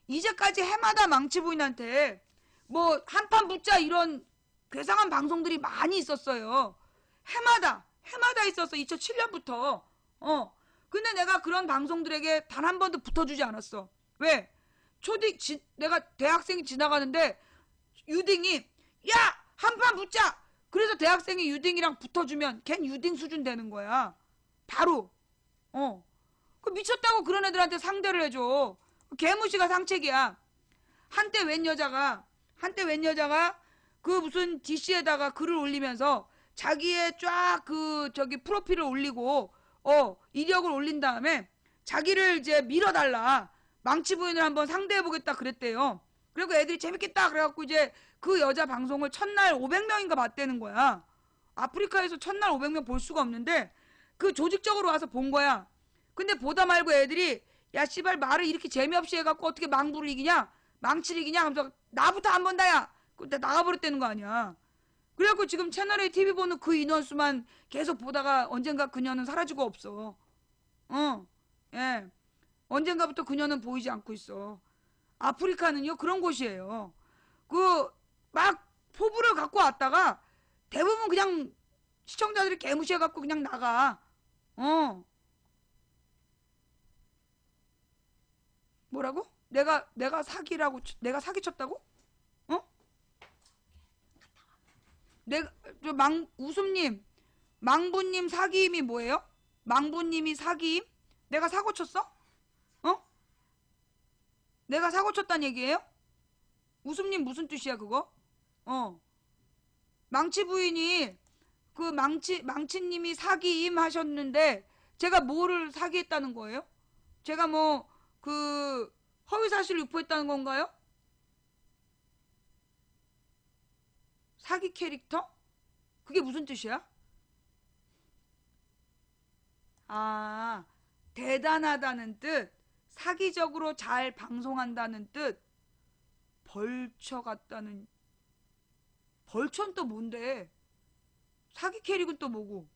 이제까지 해마다 망치부인한테 뭐 한판 붙자 이런 괴상한 방송들이 많이 있었어요. 해마다 있었어. 2007년부터. 근데 내가 그런 방송들에게 단 한 번도 붙어주지 않았어. 왜? 내가 대학생이 지나가는데 유딩이 야! 한판 붙자! 그래서 대학생이 유딩이랑 붙어주면 걘 유딩 수준 되는 거야. 바로. 그 미쳤다고 그런 애들한테 상대를 해줘. 개무시가 상책이야. 한때 웬 여자가 그 무슨 DC에다가 글을 올리면서 자기의 쫙 그 저기 프로필을 올리고 이력을 올린 다음에 자기를 이제 밀어달라. 망치 부인을 한번 상대해보겠다 그랬대요. 그리고 애들이 재밌겠다 그래갖고 이제 그 여자 방송을 첫날 500명인가 봤다는 거야. 아프리카에서 첫날 500명 볼 수가 없는데 그 조직적으로 와서 본 거야. 근데 보다 말고 애들이 야 씨발 말을 이렇게 재미없이 해갖고 어떻게 망부를 이기냐 망치를 이기냐 하면서 나부터 안 본다야. 근데 나가버렸다는 거 아니야. 그래갖고 지금 채널A TV 보는 그 인원수만 계속 보다가 언젠가 그녀는 사라지고 없어. 예. 언젠가부터 그녀는 보이지 않고 있어. 아프리카는요 그런 곳이에요. 그 막 포부를 갖고 왔다가 대부분 그냥 시청자들이 개무시해갖고 그냥 나가. 뭐라고? 내가 사기라고 내가 사기쳤다고? 내가 웃음님 망부님 사기임이 뭐예요? 망부님이 사기임? 내가 사고 쳤어? 내가 사고 쳤단 얘기예요? 웃음님 무슨 뜻이야 그거? 망치 부인이 그 망치님이 사기임 하셨는데 제가 뭐를 사기했다는 거예요? 제가 뭐 그 허위사실 유포했다는 건가요? 사기 캐릭터? 그게 무슨 뜻이야? 아, 대단하다는 뜻, 사기적으로 잘 방송한다는 뜻, 벌처 같다는. 벌처는 또 뭔데? 사기 캐릭은 또 뭐고?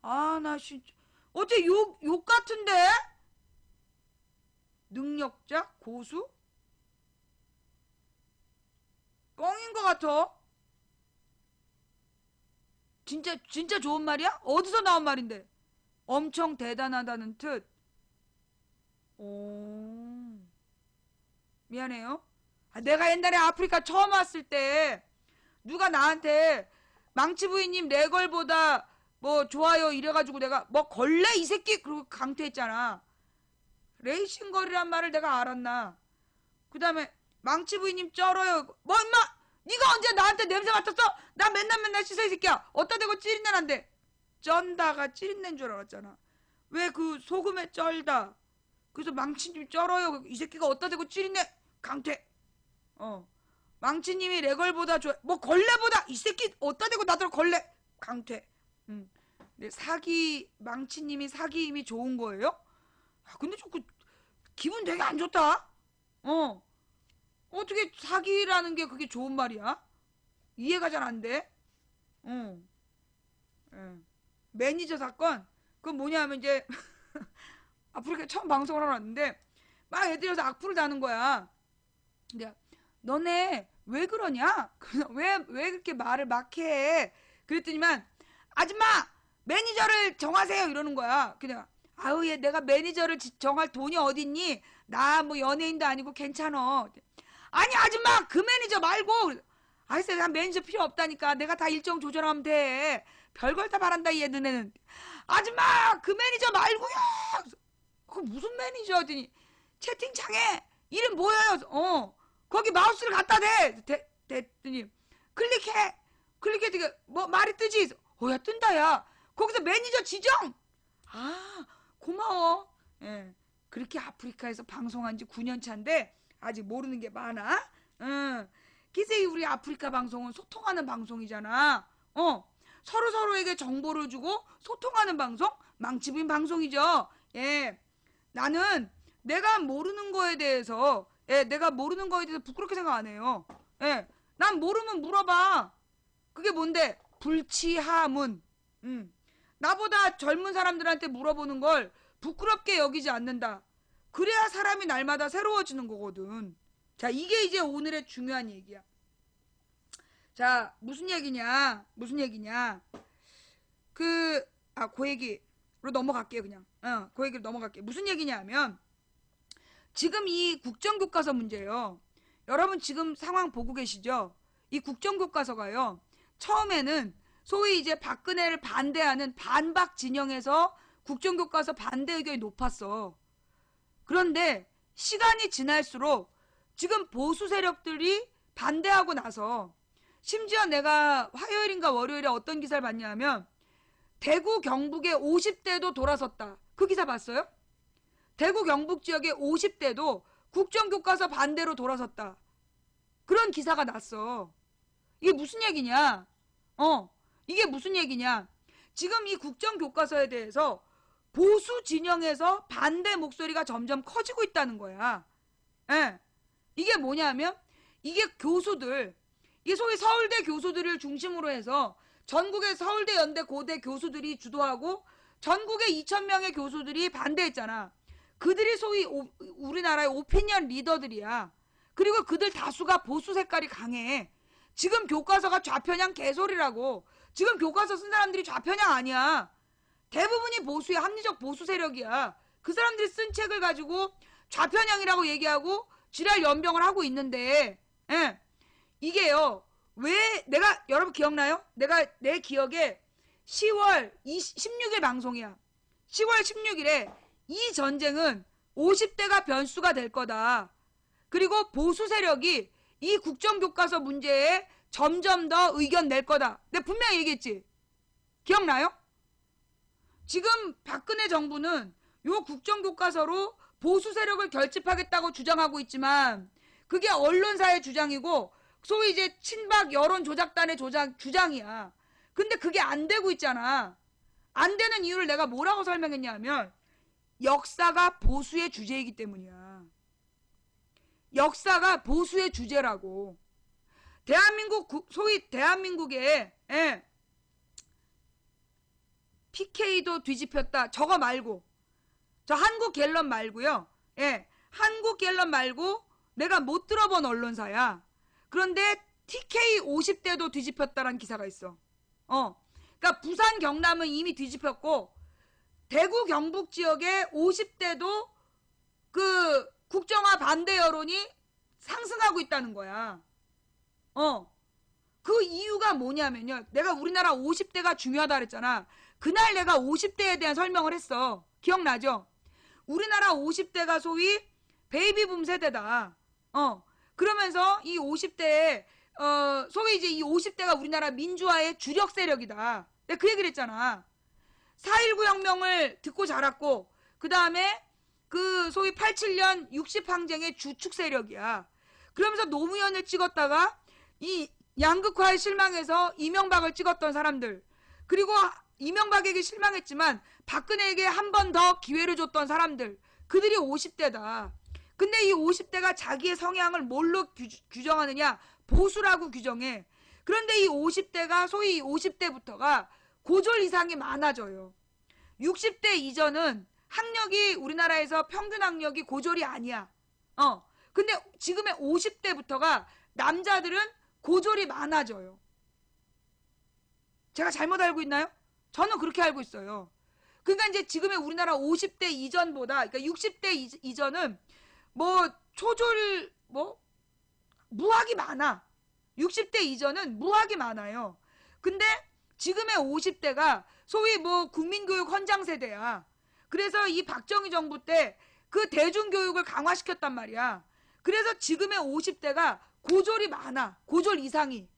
아, 나 진짜 어째 욕 같은데? 능력자? 고수? 뻥인 것 같아. 진짜 좋은 말이야? 어디서 나온 말인데? 엄청 대단하다는 뜻. 오, 미안해요. 내가 옛날에 아프리카 처음 왔을 때 누가 나한테 망치 부인님 레걸보다 뭐 좋아요 이래가지고 내가 뭐 걸레 이 새끼 그러고 강퇴했잖아. 레이싱걸이란 말을 내가 알았나. 그 다음에 망치 부인님 쩔어요. 뭐 임마 네가 언제 나한테 냄새 맡았어? 나 맨날 씻어 이 새끼야. 어디다 대고 찌린내 난데. 쩐다가 찌린내인 줄 알았잖아. 왜 그 소금에 쩔다. 그래서 망치님 쩔어요. 이 새끼가 어디다 대고 찌린내. 강퇴. 망치님이 레걸보다 좋아. 뭐 걸레보다 이 새끼 어디다 대고 나들 걸레. 강퇴. 근데 망치님이 사기임이 좋은 거예요? 근데 좀 기분 되게 안 좋다. 어떻게 사기라는 게 그게 좋은 말이야? 이해가 잘 안 돼. 매니저 사건. 그건 뭐냐 하면 이제 아프리카 처음 방송을 하러 왔는데 막 애들이 와서 악플을 다는 거야. 근데 너네 왜 그러냐? 왜 그렇게 말을 막 해? 그랬더니만 아줌마 매니저를 정하세요 이러는 거야. 그냥 아우 얘 내가 매니저를 정할 돈이 어딨니? 나 뭐 연예인도 아니고 괜찮어. 아니 아줌마 그 매니저 말고. 아이씨 난 매니저 필요 없다니까. 내가 다 일정 조절하면 돼. 별걸 다 바란다 얘 너네는. 아줌마 그 매니저 말고요. 그 무슨 매니저 하더니 채팅창에 이름 뭐예요? 거기 마우스를 갖다 대더니 클릭해 되게 뭐 말이 뜨지. 야 뜬다 야. 거기서 매니저 지정. 아 고마워. 예. 그렇게 아프리카에서 방송한 지 9년 차인데 아직 모르는 게 많아. 기세이 우리 아프리카 방송은 소통하는 방송이잖아. 서로에게 정보를 주고 소통하는 방송, 망치부인 방송이죠. 예. 나는 내가 모르는 거에 대해서 부끄럽게 생각 안 해요. 예. 난 모르면 물어봐. 그게 뭔데? 불치하문. 나보다 젊은 사람들한테 물어보는 걸 부끄럽게 여기지 않는다. 그래야 사람이 날마다 새로워지는 거거든. 자, 이게 이제 오늘의 중요한 얘기야. 자, 무슨 얘기냐? 그 얘기로 넘어갈게요, 그냥. 그 얘기로 넘어갈게요. 무슨 얘기냐 하면, 지금 이 국정교과서 문제예요. 여러분 지금 상황 보고 계시죠? 이 국정교과서가요. 처음에는 소위 이제 박근혜를 반대하는 반박 진영에서 국정교과서 반대 의견이 높았어. 그런데 시간이 지날수록 지금 보수 세력들이 반대하고 나서 심지어 내가 화요일인가 월요일에 어떤 기사를 봤냐면 대구 경북의 50대도 돌아섰다. 그 기사 봤어요? 대구 경북 지역의 50대도 국정교과서 반대로 돌아섰다. 그런 기사가 났어. 이게 무슨 얘기냐? 이게 무슨 얘기냐? 지금 이 국정교과서에 대해서 보수 진영에서 반대 목소리가 점점 커지고 있다는 거야. 예. 이게 뭐냐면 이게 교수들, 이게 소위 서울대 교수들을 중심으로 해서 전국의 서울대, 연대, 고대 교수들이 주도하고 전국의 2,000명의 교수들이 반대했잖아. 그들이 소위 우리나라의 오피니언 리더들이야. 그리고 그들 다수가 보수 색깔이 강해. 지금 교과서가 좌편향 개소리라고. 지금 교과서 쓴 사람들이 좌편향 아니야. 대부분이 보수야. 합리적 보수 세력이야. 그 사람들이 쓴 책을 가지고 좌편향이라고 얘기하고 지랄 연병을 하고 있는데, 예. 이게요. 왜 내가 여러분 기억나요? 내가 내 기억에 10월 16일 방송이야. 10월 16일에 이 전쟁은 50대가 변수가 될 거다. 그리고 보수 세력이 이 국정교과서 문제에 점점 더 의견 낼 거다. 내가 분명히 얘기했지. 기억나요? 지금 박근혜 정부는 요 국정교과서로 보수 세력을 결집하겠다고 주장하고 있지만 그게 언론사의 주장이고 소위 이제 친박 여론 조작단의 주장이야. 근데 그게 안 되고 있잖아. 안 되는 이유를 내가 뭐라고 설명했냐면 역사가 보수의 주제이기 때문이야. 역사가 보수의 주제라고. 대한민국 소위 대한민국에 PK도 뒤집혔다. 저거 말고 저 한국갤럽 말고요. 한국갤럽 말고 내가 못 들어본 언론사야. 그런데 TK 50대도 뒤집혔다라는 기사가 있어. 그러니까 부산 경남은 이미 뒤집혔고 대구 경북 지역의 50대도 그 국정화 반대 여론이 상승하고 있다는 거야. 그 이유가 뭐냐면요. 내가 우리나라 50대가 중요하다 그랬잖아. 그날 내가 50대에 대한 설명을 했어. 기억나죠? 우리나라 50대가 소위 베이비붐 세대다. 그러면서 이 50대에 소위 이제 이 50대가 우리나라 민주화의 주력 세력이다. 내가 그 얘기를 했잖아. 4.19 혁명을 듣고 자랐고 그 다음에 그 소위 87년 60항쟁의 주축 세력이야. 그러면서 노무현을 찍었다가 이 양극화에 실망해서 이명박을 찍었던 사람들, 그리고 이명박에게 실망했지만 박근혜에게 한 번 더 기회를 줬던 사람들, 그들이 50대다. 근데 이 50대가 자기의 성향을 뭘로 규정하느냐? 보수라고 규정해. 그런데 이 50대가 소위 50대부터가 고졸 이상이 많아져요. 60대 이전은 학력이 우리나라에서 평균 학력이 고졸이 아니야. 근데 지금의 50대부터가 남자들은 고졸이 많아져요. 제가 잘못 알고 있나요? 저는 그렇게 알고 있어요. 그러니까 이제 지금의 우리나라 50대 이전보다, 그러니까 60대 이전은 무학이 많아. 60대 이전은 무학이 많아요. 근데 지금의 50대가 소위 국민교육 헌장 세대야. 그래서 이 박정희 정부 때 그 대중교육을 강화시켰단 말이야. 그래서 지금의 50대가 고졸이 많아. 고졸 이상이.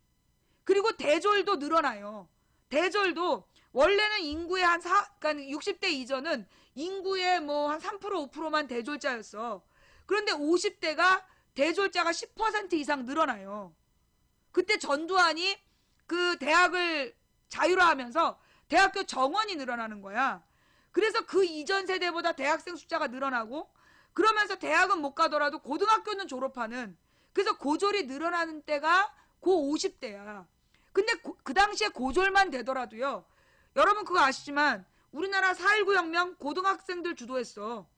그리고 대졸도 늘어나요. 대졸도 원래는 인구의 그러니까 60대 이전은 인구의 한 3% 5%만 대졸자였어. 그런데 50대가 대졸자가 10% 이상 늘어나요. 그때 전두환이 그 대학을 자율화하면서 대학교 정원이 늘어나는 거야. 그래서 그 이전 세대보다 대학생 숫자가 늘어나고, 그러면서 대학은 못 가더라도 고등학교는 졸업하는, 그래서 고졸이 늘어나는 때가 고 50대야. 근데 그 당시에 고졸만 되더라도요, 여러분 그거 아시지만 우리나라 4.19 혁명 고등학생들 주도했어.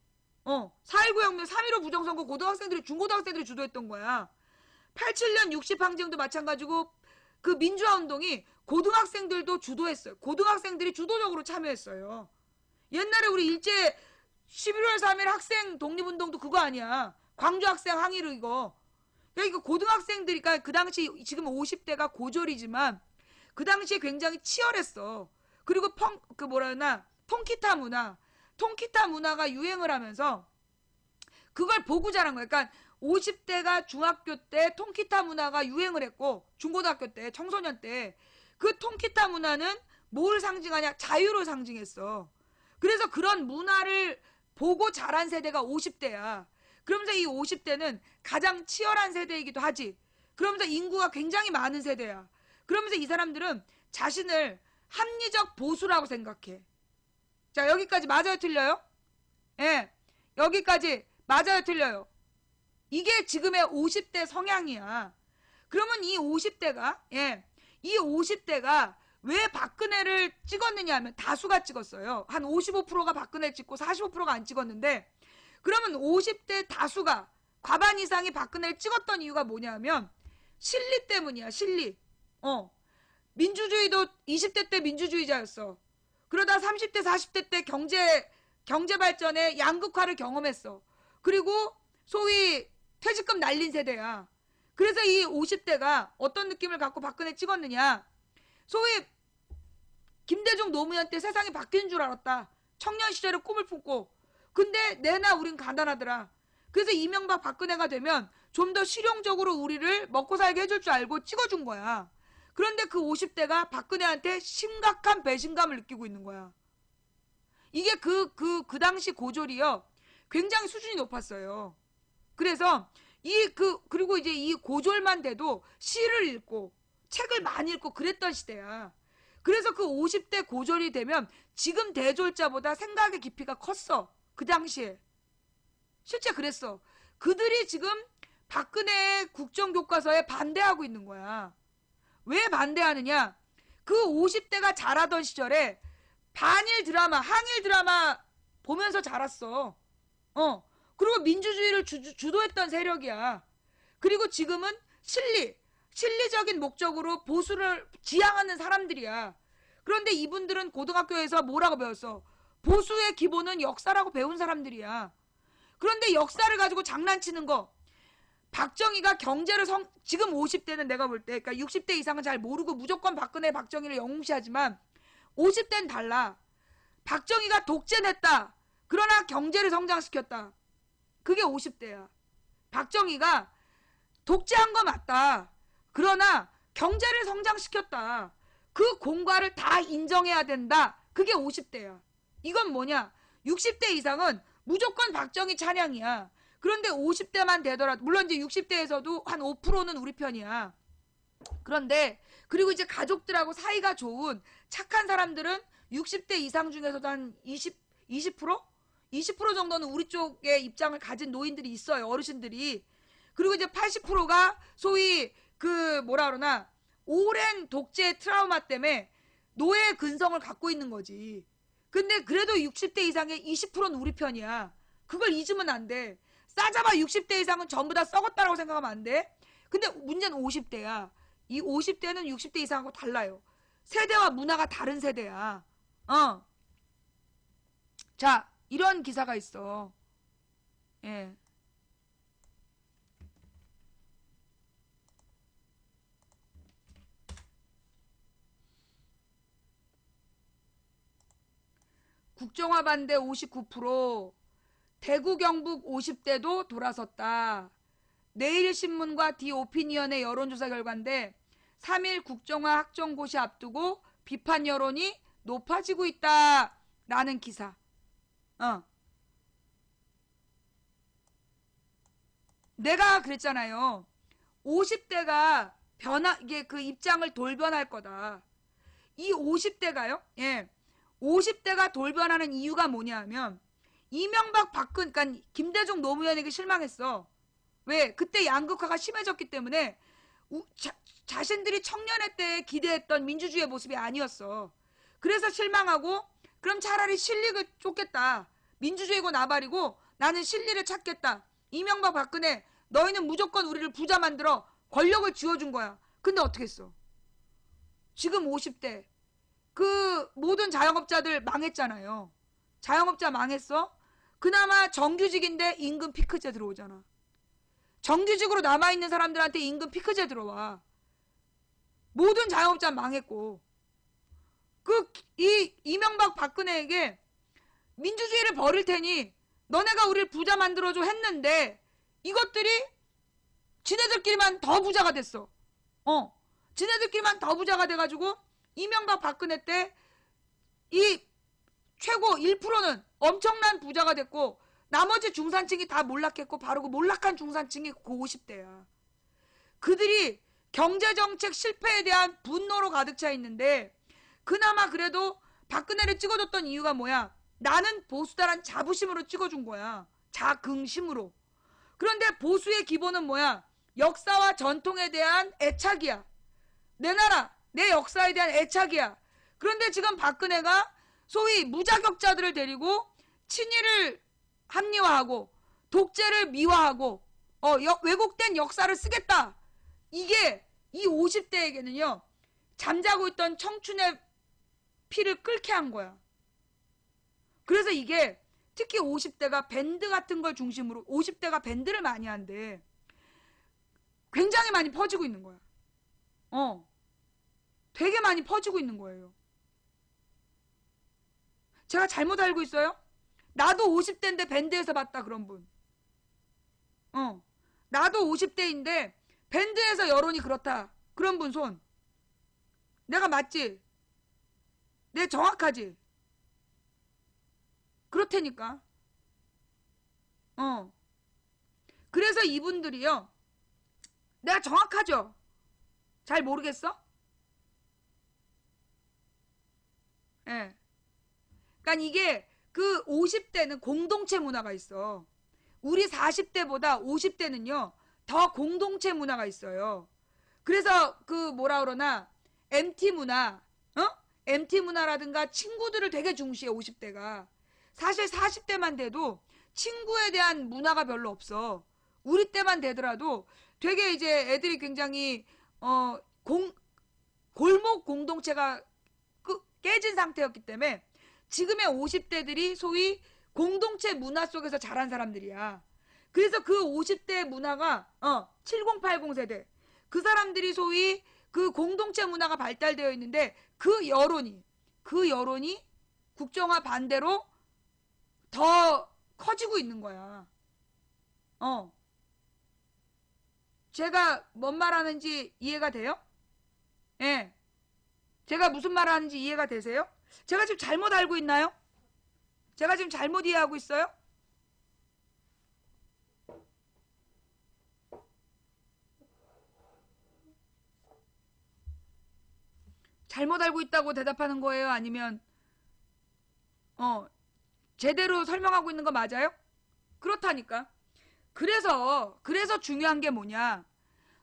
4.19 혁명 3.15 부정선거 중고등학생들이 주도했던 거야. 87년 60항쟁도 마찬가지고 그 민주화 운동이 고등학생들도 주도했어요. 고등학생들이 주도적으로 참여했어요. 옛날에 우리 일제 11월 3일 학생 독립운동도 그거 아니야. 광주 학생 항의로 이거. 그러니까 고등학생들이, 그러니까 그 당시 지금 50대가 고졸이지만 그 당시에 굉장히 치열했어. 그리고 그 뭐라 하나, 통기타 문화가 유행을 하면서 그걸 보고 자란 거야. 그러니까 50대가 중학교 때 통기타 문화가 유행을 했고, 중고등학교 때, 청소년 때 그 통기타 문화는 뭘 상징하냐? 자유를 상징했어. 그래서 그런 문화를 보고 자란 세대가 50대야. 그러면서 이 50대는 가장 치열한 세대이기도 하지. 그러면서 인구가 굉장히 많은 세대야. 그러면서 이 사람들은 자신을 합리적 보수라고 생각해. 자, 여기까지 맞아요, 틀려요? 예, 여기까지 맞아요, 틀려요? 이게 지금의 50대 성향이야. 그러면 이 50대가, 이 50대가 왜 박근혜를 찍었느냐 하면 다수가 찍었어요. 한 55%가 박근혜를 찍고 45%가 안 찍었는데, 그러면 50대 다수가, 과반 이상이 박근혜를 찍었던 이유가 뭐냐 하면 실리 때문이야, 실리. 민주주의도 20대 때 민주주의자였어. 그러다 30대, 40대 때 경제 발전의 양극화를 경험했어. 그리고 소위 퇴직금 날린 세대야. 그래서 이 50대가 어떤 느낌을 갖고 박근혜 찍었느냐. 소위 김대중 노무현 때 세상이 바뀌는 줄 알았다. 청년 시절에 꿈을 품고. 근데 내나 우린 가난하더라. 그래서 이명박 박근혜가 되면 좀 더 실용적으로 우리를 먹고 살게 해줄 줄 알고 찍어준 거야. 그런데 그 50대가 박근혜한테 심각한 배신감을 느끼고 있는 거야. 이게 그 당시 고졸이요, 굉장히 수준이 높았어요. 그래서 그리고 이제 이 고졸만 돼도 시를 읽고 책을 많이 읽고 그랬던 시대야. 그래서 그 50대 고졸이 되면 지금 대졸자보다 생각의 깊이가 컸어. 그 당시에. 실제 그랬어. 그들이 지금 박근혜의 국정교과서에 반대하고 있는 거야. 왜 반대하느냐? 그 50대가 자라던 시절에 반일 드라마, 항일 드라마 보면서 자랐어. 그리고 민주주의를 주도했던 세력이야. 그리고 지금은 실리적인 목적으로 보수를 지향하는 사람들이야. 그런데 이분들은 고등학교에서 뭐라고 배웠어? 보수의 기본은 역사라고 배운 사람들이야. 그런데 역사를 가지고 장난치는 거. 박정희가 경제를 지금 50대는 내가 볼 때, 그러니까 60대 이상은 잘 모르고 무조건 박근혜, 박정희를 영웅시하지만 50대는 달라. 박정희가 독재냈다. 그러나 경제를 성장시켰다. 그게 50대야. 박정희가 독재한 거 맞다. 그러나 경제를 성장시켰다. 그 공과를 다 인정해야 된다. 그게 50대야. 이건 뭐냐? 60대 이상은 무조건 박정희 찬양이야. 그런데 50대만 되더라도, 물론 이제 60대에서도 한 5%는 우리 편이야. 그런데 그리고 이제 가족들하고 사이가 좋은 착한 사람들은 60대 이상 중에서도 한 20%? 20% 정도는 우리 쪽의 입장을 가진 노인들이 있어요. 어르신들이. 그리고 이제 80%가 소위 그 뭐라 그러나 오랜 독재 트라우마 때문에 노예 근성을 갖고 있는 거지. 근데 그래도 60대 이상의 20%는 우리 편이야. 그걸 잊으면 안 돼. 싸잡아 60대 이상은 전부 다 썩었다라고 생각하면 안 돼. 근데 문제는 50대야. 이 50대는 60대 이상하고 달라요. 세대와 문화가 다른 세대야. 자, 이런 기사가 있어. 예. 국정화 반대 59%, 대구 경북 50대도 돌아섰다. 내일신문과 디오피니언의 여론조사 결과인데 3일 국정화 확정고시 앞두고 비판 여론이 높아지고 있다라는 기사. 내가 그랬잖아요. 50대가 이게 그 입장을 돌변할 거다. 이 50대가요? 예. 50대가 돌변하는 이유가 뭐냐면 이명박 그러니까 김대중 노무현에게 실망했어. 왜? 그때 양극화가 심해졌기 때문에 자신들이 청년회 때 기대했던 민주주의의 모습이 아니었어. 그래서 실망하고 그럼 차라리 실리를 쫓겠다. 민주주의고 나발이고 나는 실리를 찾겠다. 이명박 박근혜 너희는 무조건 우리를 부자 만들어 권력을 쥐어준 거야. 근데 어떻게 했어? 지금 50대 그 모든 자영업자들 망했잖아요. 자영업자 망했어? 그나마 정규직인데 임금 피크제 들어오잖아. 정규직으로 남아있는 사람들한테 임금 피크제 들어와. 모든 자영업자 망했고. 이 이명박 박근혜에게 민주주의를 버릴 테니 너네가 우리를 부자 만들어줘 했는데 이것들이 지네들끼리만 더 부자가 됐어. 지네들끼리만 더 부자가 돼가지고 이명박 박근혜 때 이 최고 1%는 엄청난 부자가 됐고 나머지 중산층이 다 몰락했고 바로 그 몰락한 중산층이 그 50대야. 그들이 경제정책 실패에 대한 분노로 가득 차 있는데 그나마 그래도 박근혜를 찍어줬던 이유가 뭐야? 나는 보수다란 자부심으로 찍어준 거야. 자긍심으로. 그런데 보수의 기본은 뭐야? 역사와 전통에 대한 애착이야. 내 나라, 내 역사에 대한 애착이야. 그런데 지금 박근혜가 소위 무자격자들을 데리고 친일을 합리화하고 독재를 미화하고 왜곡된 역사를 쓰겠다. 이게 이 50대에게는요. 잠자고 있던 청춘의 피를 끓게 한 거야. 그래서 이게 특히 50대가 밴드 같은 걸 중심으로 50대가 밴드를 많이 한대. 굉장히 많이 퍼지고 있는 거야. 되게 많이 퍼지고 있는 거예요. 제가 잘못 알고 있어요? 나도 50대인데 밴드에서 봤다 그런 분. 나도 50대인데 밴드에서 여론이 그렇다 그런 분 손. 내가 맞지? 내 정확하지? 그렇다니까. 그래서 이분들이요. 내가 정확하죠? 잘 모르겠어? 예. 그러니까 이게 그 50대는 공동체 문화가 있어. 우리 40대보다 50대는요. 더 공동체 문화가 있어요. 그래서 그 뭐라 그러나 MT 문화, MT 문화라든가 친구들을 되게 중시해 50대가. 사실 40대만 돼도 친구에 대한 문화가 별로 없어. 우리 때만 되더라도 되게 이제 애들이 굉장히 골목 공동체가 깨진 상태였기 때문에 지금의 50대들이 소위 공동체 문화 속에서 자란 사람들이야. 그래서 그 50대 문화가 7080 세대 그 사람들이 소위 그 공동체 문화가 발달되어 있는데 그 여론이 국정화 반대로 더 커지고 있는 거야. 제가 뭔 말하는지 이해가 돼요? 예. 제가 무슨 말하는지 이해가 되세요? 제가 지금 잘못 알고 있나요? 제가 지금 잘못 이해하고 있어요? 잘못 알고 있다고 대답하는 거예요? 아니면 제대로 설명하고 있는 거 맞아요? 그렇다니까. 그래서 중요한 게 뭐냐?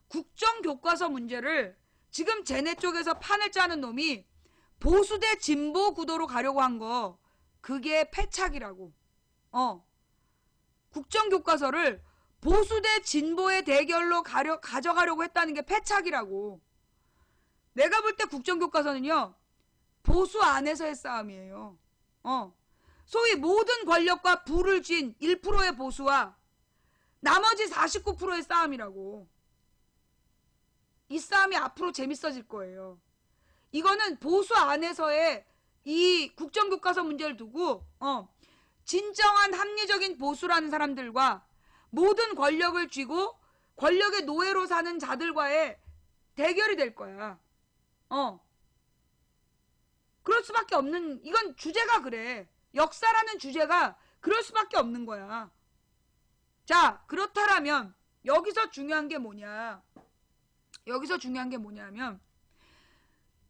국정교과서 문제를 지금 쟤네 쪽에서 판을 짜는 놈이 보수 대 진보 구도로 가려고 한 거 그게 패착이라고. 국정교과서를 보수 대 진보의 대결로 가져가려고 했다는 게 패착이라고. 내가 볼 때 국정교과서는요. 보수 안에서의 싸움이에요. 소위 모든 권력과 불을 쥔 1%의 보수와 나머지 49%의 싸움이라고. 이 싸움이 앞으로 재밌어질 거예요. 이거는 보수 안에서의 이 국정교과서 문제를 두고 진정한 합리적인 보수라는 사람들과 모든 권력을 쥐고 권력의 노예로 사는 자들과의 대결이 될 거야. 그럴 수밖에 없는, 이건 주제가 그래. 역사라는 주제가 그럴 수밖에 없는 거야. 자, 그렇다면 여기서 중요한 게 뭐냐면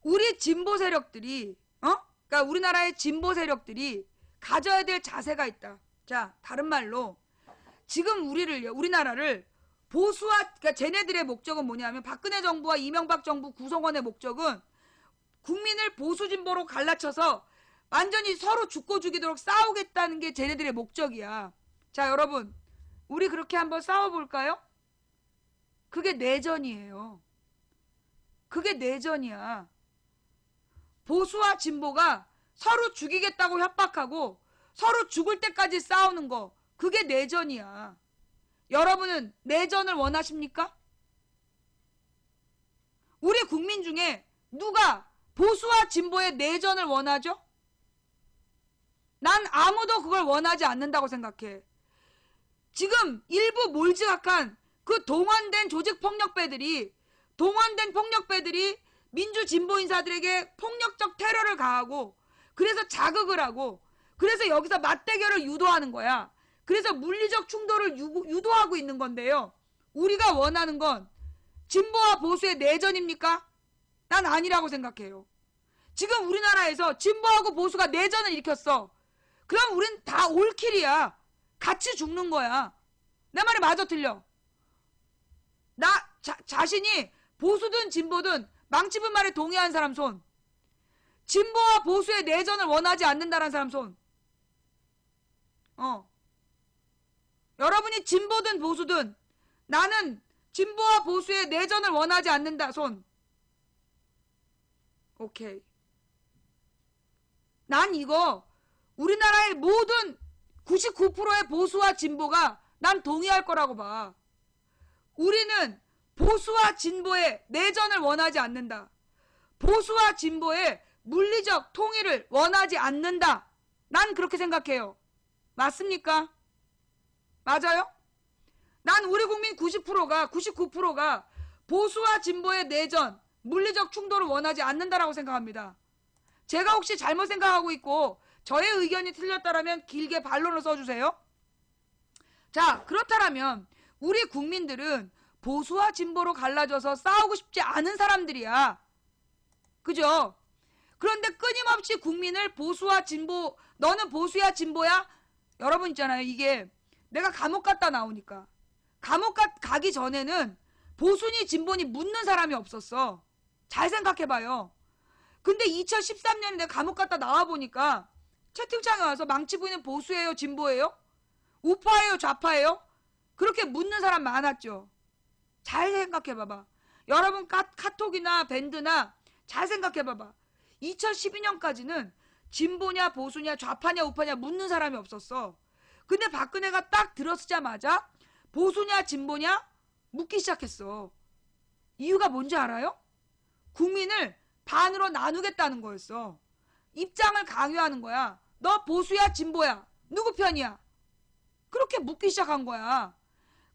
우리 진보 세력들이 그러니까 우리나라의 진보 세력들이 가져야 될 자세가 있다. 자, 다른 말로 지금 우리나라를 보수화, 그러니까 쟤네들의 목적은 뭐냐면 박근혜 정부와 이명박 정부 구성원의 목적은 국민을 보수 진보로 갈라쳐서 완전히 서로 죽고 죽이도록 싸우겠다는 게 쟤네들의 목적이야. 자, 여러분, 우리 그렇게 한번 싸워볼까요? 그게 내전이에요. 그게 내전이야. 보수와 진보가 서로 죽이겠다고 협박하고 서로 죽을 때까지 싸우는 거, 그게 내전이야. 여러분은 내전을 원하십니까? 우리 국민 중에 누가 보수와 진보의 내전을 원하죠? 난 아무도 그걸 원하지 않는다고 생각해. 지금 일부 몰지각한 그 동원된 조직폭력배들이 민주진보 인사들에게 폭력적 테러를 가하고 그래서 자극을 하고 그래서 여기서 맞대결을 유도하는 거야. 그래서 물리적 충돌을 유도하고 있는 건데요. 우리가 원하는 건 진보와 보수의 내전입니까? 난 아니라고 생각해요. 지금 우리나라에서 진보하고 보수가 내전을 일으켰어. 그럼 우린 다 올킬이야. 같이 죽는 거야. 내 말이 맞아 틀려? 나 자신이 보수든 진보든 망치분 말에 동의한 사람 손. 진보와 보수의 내전을 원하지 않는다는 사람 손. 여러분이 진보든 보수든 나는 진보와 보수의 내전을 원하지 않는다 손. 오케이. 난 이거 우리나라의 모든 99%의 보수와 진보가 난 동의할 거라고 봐. 우리는 보수와 진보의 내전을 원하지 않는다. 보수와 진보의 물리적 통일을 원하지 않는다. 난 그렇게 생각해요. 맞습니까? 맞아요? 난 우리 국민 99%가 보수와 진보의 내전, 물리적 충돌을 원하지 않는다라고 생각합니다. 제가 혹시 잘못 생각하고 있고 저의 의견이 틀렸다라면 길게 반론을 써주세요. 자, 그렇다면 우리 국민들은 보수와 진보로 갈라져서 싸우고 싶지 않은 사람들이야. 그죠? 그런데 끊임없이 국민을 보수와 진보, 너는 보수야 진보야? 여러분 있잖아요. 이게 내가 감옥 갔다 나오니까 감옥 가기 전에는 보수니 진보니 묻는 사람이 없었어. 잘 생각해봐요. 근데 2013년에 내가 감옥 갔다 나와보니까 채팅창에 와서 망치 부인은 보수예요 진보예요? 우파예요 좌파예요? 그렇게 묻는 사람 많았죠. 잘 생각해봐봐. 여러분 카톡이나 밴드나 잘 생각해봐봐. 2012년까지는 진보냐 보수냐 좌파냐 우파냐 묻는 사람이 없었어. 근데 박근혜가 딱 들어서자마자 보수냐 진보냐 묻기 시작했어. 이유가 뭔지 알아요? 국민을 반으로 나누겠다는 거였어. 입장을 강요하는 거야. 너 보수야 진보야? 누구 편이야? 그렇게 묻기 시작한 거야.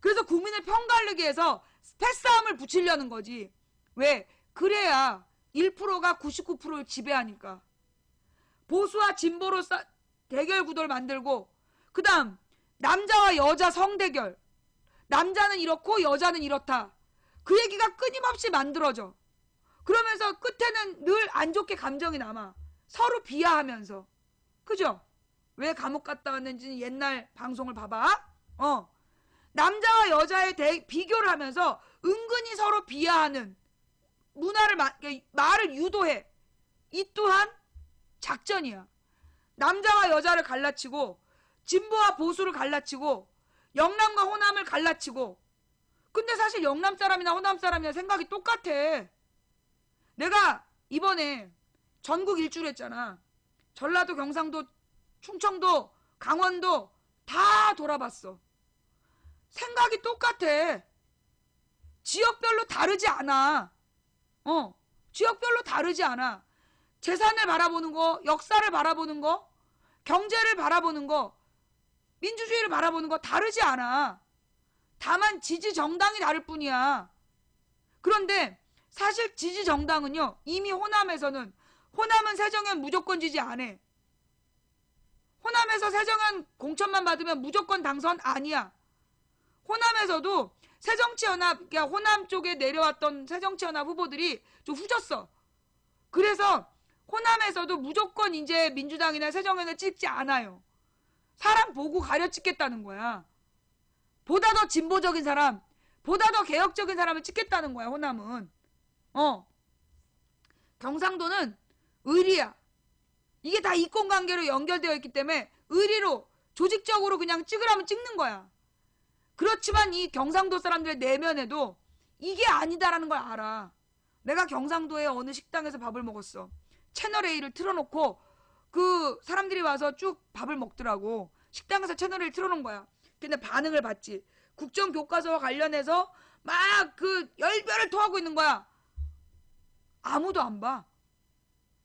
그래서 국민을 편가르기 위해서 패싸움을 붙이려는 거지. 왜? 그래야 1%가 99%를 지배하니까. 보수와 진보로 대결 구도를 만들고 그 다음 남자와 여자 성대결. 남자는 이렇고 여자는 이렇다. 그 얘기가 끊임없이 만들어져. 그러면서 끝에는 늘 안 좋게 감정이 남아. 서로 비하하면서. 그죠? 왜 감옥 갔다 왔는지 옛날 방송을 봐봐. 남자와 여자의 비교를 하면서 은근히 서로 비하하는 말을 유도해. 이 또한 작전이야. 남자와 여자를 갈라치고 진보와 보수를 갈라치고 영남과 호남을 갈라치고. 근데 사실 영남 사람이나 호남 사람이나 생각이 똑같아. 내가 이번에 전국 일주를 했잖아. 전라도, 경상도, 충청도, 강원도 다 돌아봤어. 생각이 똑같아. 지역별로 다르지 않아. 지역별로 다르지 않아. 재산을 바라보는 거, 역사를 바라보는 거, 경제를 바라보는 거, 민주주의를 바라보는 거 다르지 않아. 다만 지지 정당이 다를 뿐이야. 그런데 사실 지지 정당은요, 이미 호남은 새정연 무조건 지지 안 해. 호남에서 새정연 공천만 받으면 무조건 당선 아니야. 호남에서도 새정치연합, 그러니까 호남 쪽에 내려왔던 새정치연합 후보들이 좀 후졌어. 그래서 호남에서도 무조건 이제 민주당이나 새정연을 찍지 않아요. 사람 보고 가려 찍겠다는 거야. 보다 더 진보적인 사람, 보다 더 개혁적인 사람을 찍겠다는 거야, 호남은. 경상도는 의리야. 이게 다 이권관계로 연결되어 있기 때문에 의리로 조직적으로 그냥 찍으라면 찍는 거야. 그렇지만 이 경상도 사람들의 내면에도 이게 아니다라는 걸 알아. 내가 경상도의 어느 식당에서 밥을 먹었어. 채널A를 틀어놓고 그 사람들이 와서 쭉 밥을 먹더라고. 식당에서 채널A를 틀어놓은 거야. 근데 반응을 봤지. 국정교과서와 관련해서 막 그 열변을 토하고 있는 거야. 아무도 안 봐.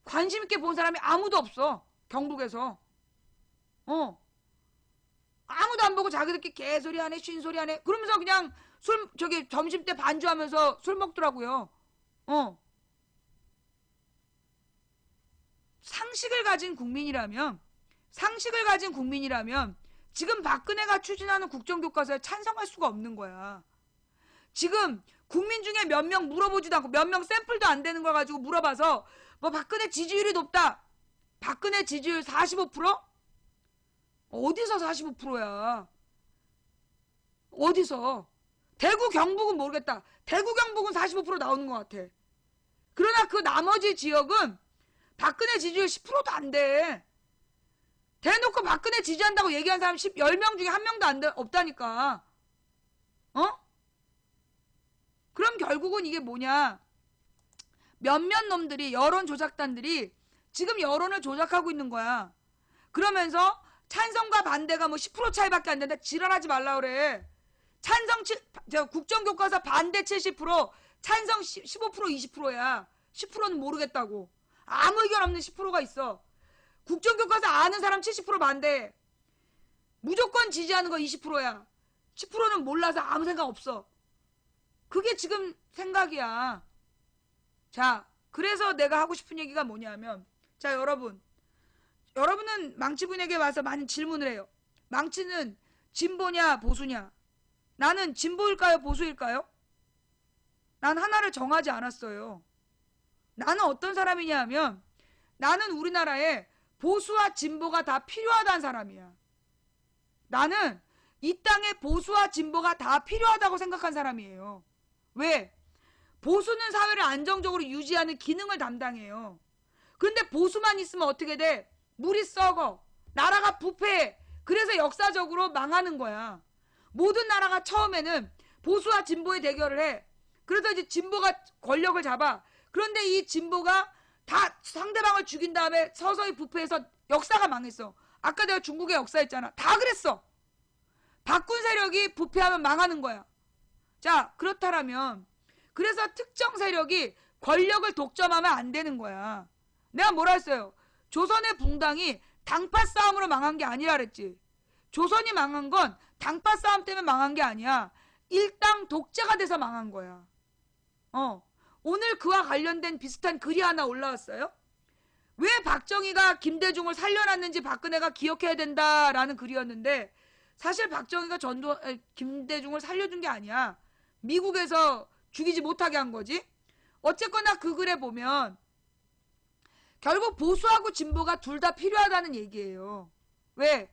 관심 있게 본 사람이 아무도 없어. 경북에서. 아무도 안 보고 자기들끼리 개소리 하네, 쉰소리 하네. 그러면서 그냥 점심 때 반주하면서 술 먹더라고요. 상식을 가진 국민이라면 지금 박근혜가 추진하는 국정교과서에 찬성할 수가 없는 거야. 지금 국민 중에 몇 명 물어보지도 않고 몇 명 샘플도 안 되는 걸 가지고 물어봐서 뭐 박근혜 지지율이 높다. 박근혜 지지율 45%? 어디서 45%야? 어디서? 대구 경북은 모르겠다. 대구 경북은 45% 나오는 것 같아. 그러나 그 나머지 지역은 박근혜 지지율 10%도 안 돼. 대놓고 박근혜 지지한다고 얘기한 사람 10명 중에 1명도 없다니까. 그럼 결국은 이게 뭐냐. 몇몇 놈들이, 여론 조작단들이 지금 여론을 조작하고 있는 거야. 그러면서 찬성과 반대가 뭐 10% 차이밖에 안 된다. 지랄하지 말라 그래. 국정교과서 반대 70%, 찬성 15%, 20%야. 10%는 모르겠다고. 아무 의견 없는 10%가 있어. 국정교과서 아는 사람 70% 반대. 무조건 지지하는 거 20%야. 10%는 몰라서 아무 생각 없어. 그게 지금 생각이야. 자, 그래서 내가 하고 싶은 얘기가 뭐냐면, 자, 여러분은 망치분에게 와서 많은 질문을 해요. 망치는 진보냐 보수냐? 나는 진보일까요 보수일까요? 난 하나를 정하지 않았어요. 나는 어떤 사람이냐 하면, 나는 우리나라에 보수와 진보가 다 필요하다는 사람이야. 나는 이 땅에 보수와 진보가 다 필요하다고 생각한 사람이에요. 왜? 보수는 사회를 안정적으로 유지하는 기능을 담당해요. 그런데 보수만 있으면 어떻게 돼? 물이 썩어. 나라가 부패해. 그래서 역사적으로 망하는 거야. 모든 나라가 처음에는 보수와 진보의 대결을 해. 그래서 이제 진보가 권력을 잡아. 그런데 이 진보가 다 상대방을 죽인 다음에 서서히 부패해서 역사가 망했어. 아까 내가 중국의 역사 했잖아. 다 그랬어. 바꾼 세력이 부패하면 망하는 거야. 자, 그렇다면 그래서 특정 세력이 권력을 독점하면 안 되는 거야. 내가 뭐라 했어요? 조선의 붕당이 당파 싸움으로 망한 게 아니라 그랬지. 조선이 망한 건 당파 싸움 때문에 망한 게 아니야. 일당 독재가 돼서 망한 거야. 오늘 그와 관련된 비슷한 글이 하나 올라왔어요. 왜 박정희가 김대중을 살려놨는지 박근혜가 기억해야 된다라는 글이었는데, 사실 박정희가 김대중을 살려준 게 아니야. 미국에서 죽이지 못하게 한 거지. 어쨌거나 그 글에 보면 결국 보수하고 진보가 둘 다 필요하다는 얘기예요. 왜?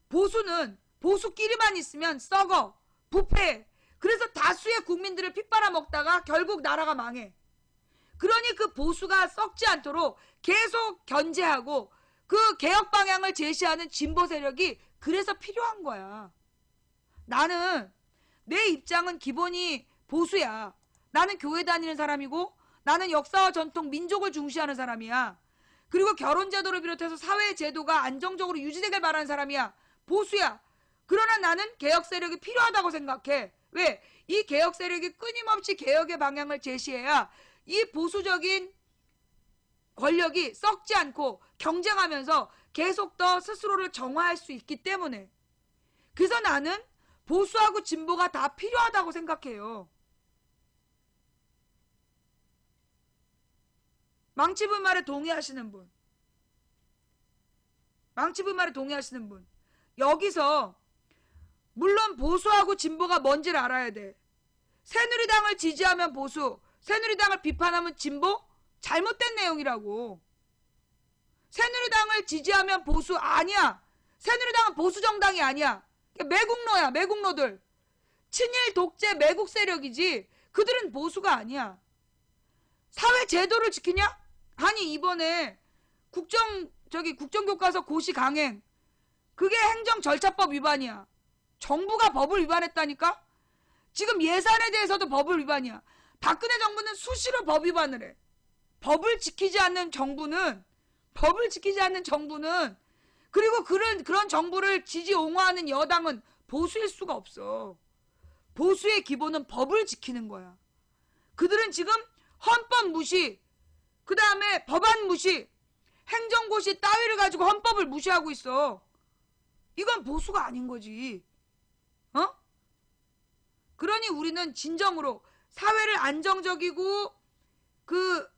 보수는 보수끼리만 있으면 썩어, 부패해. 그래서 다수의 국민들을 핏바라 먹다가 결국 나라가 망해. 그러니 그 보수가 썩지 않도록 계속 견제하고 그 개혁 방향을 제시하는 진보 세력이 그래서 필요한 거야. 나는 내 입장은 기본이 보수야. 나는 교회 다니는 사람이고, 나는 역사와 전통, 민족을 중시하는 사람이야. 그리고 결혼제도를 비롯해서 사회 제도가 안정적으로 유지되길 바라는 사람이야. 보수야. 그러나 나는 개혁 세력이 필요하다고 생각해. 왜? 이 개혁 세력이 끊임없이 개혁의 방향을 제시해야 이 보수적인 권력이 썩지 않고 경쟁하면서 계속 더 스스로를 정화할 수 있기 때문에. 그래서 나는 보수하고 진보가 다 필요하다고 생각해요. 망치분 말에 동의하시는 분. 망치분 말에 동의하시는 분. 여기서 물론 보수하고 진보가 뭔지를 알아야 돼. 새누리당을 지지하면 보수, 새누리당을 비판하면 진보? 잘못된 내용이라고. 새누리당을 지지하면 보수 아니야. 새누리당은 보수 정당이 아니야. 매국노야, 매국노들. 친일 독재 매국 세력이지 그들은 보수가 아니야. 사회 제도를 지키냐? 아니, 이번에 국정교과서 고시 강행, 그게 행정절차법 위반이야. 정부가 법을 위반했다니까? 지금 예산에 대해서도 법을 위반이야. 박근혜 정부는 수시로 법 위반을 해. 법을 지키지 않는 정부는, 그리고 그런 정부를 지지 옹호하는 여당은 보수일 수가 없어. 보수의 기본은 법을 지키는 거야. 그들은 지금 헌법 무시, 그 다음에 법안 무시, 행정고시 따위를 가지고 헌법을 무시하고 있어. 이건 보수가 아닌 거지. 어? 그러니 우리는 진정으로 사회를 안정적이고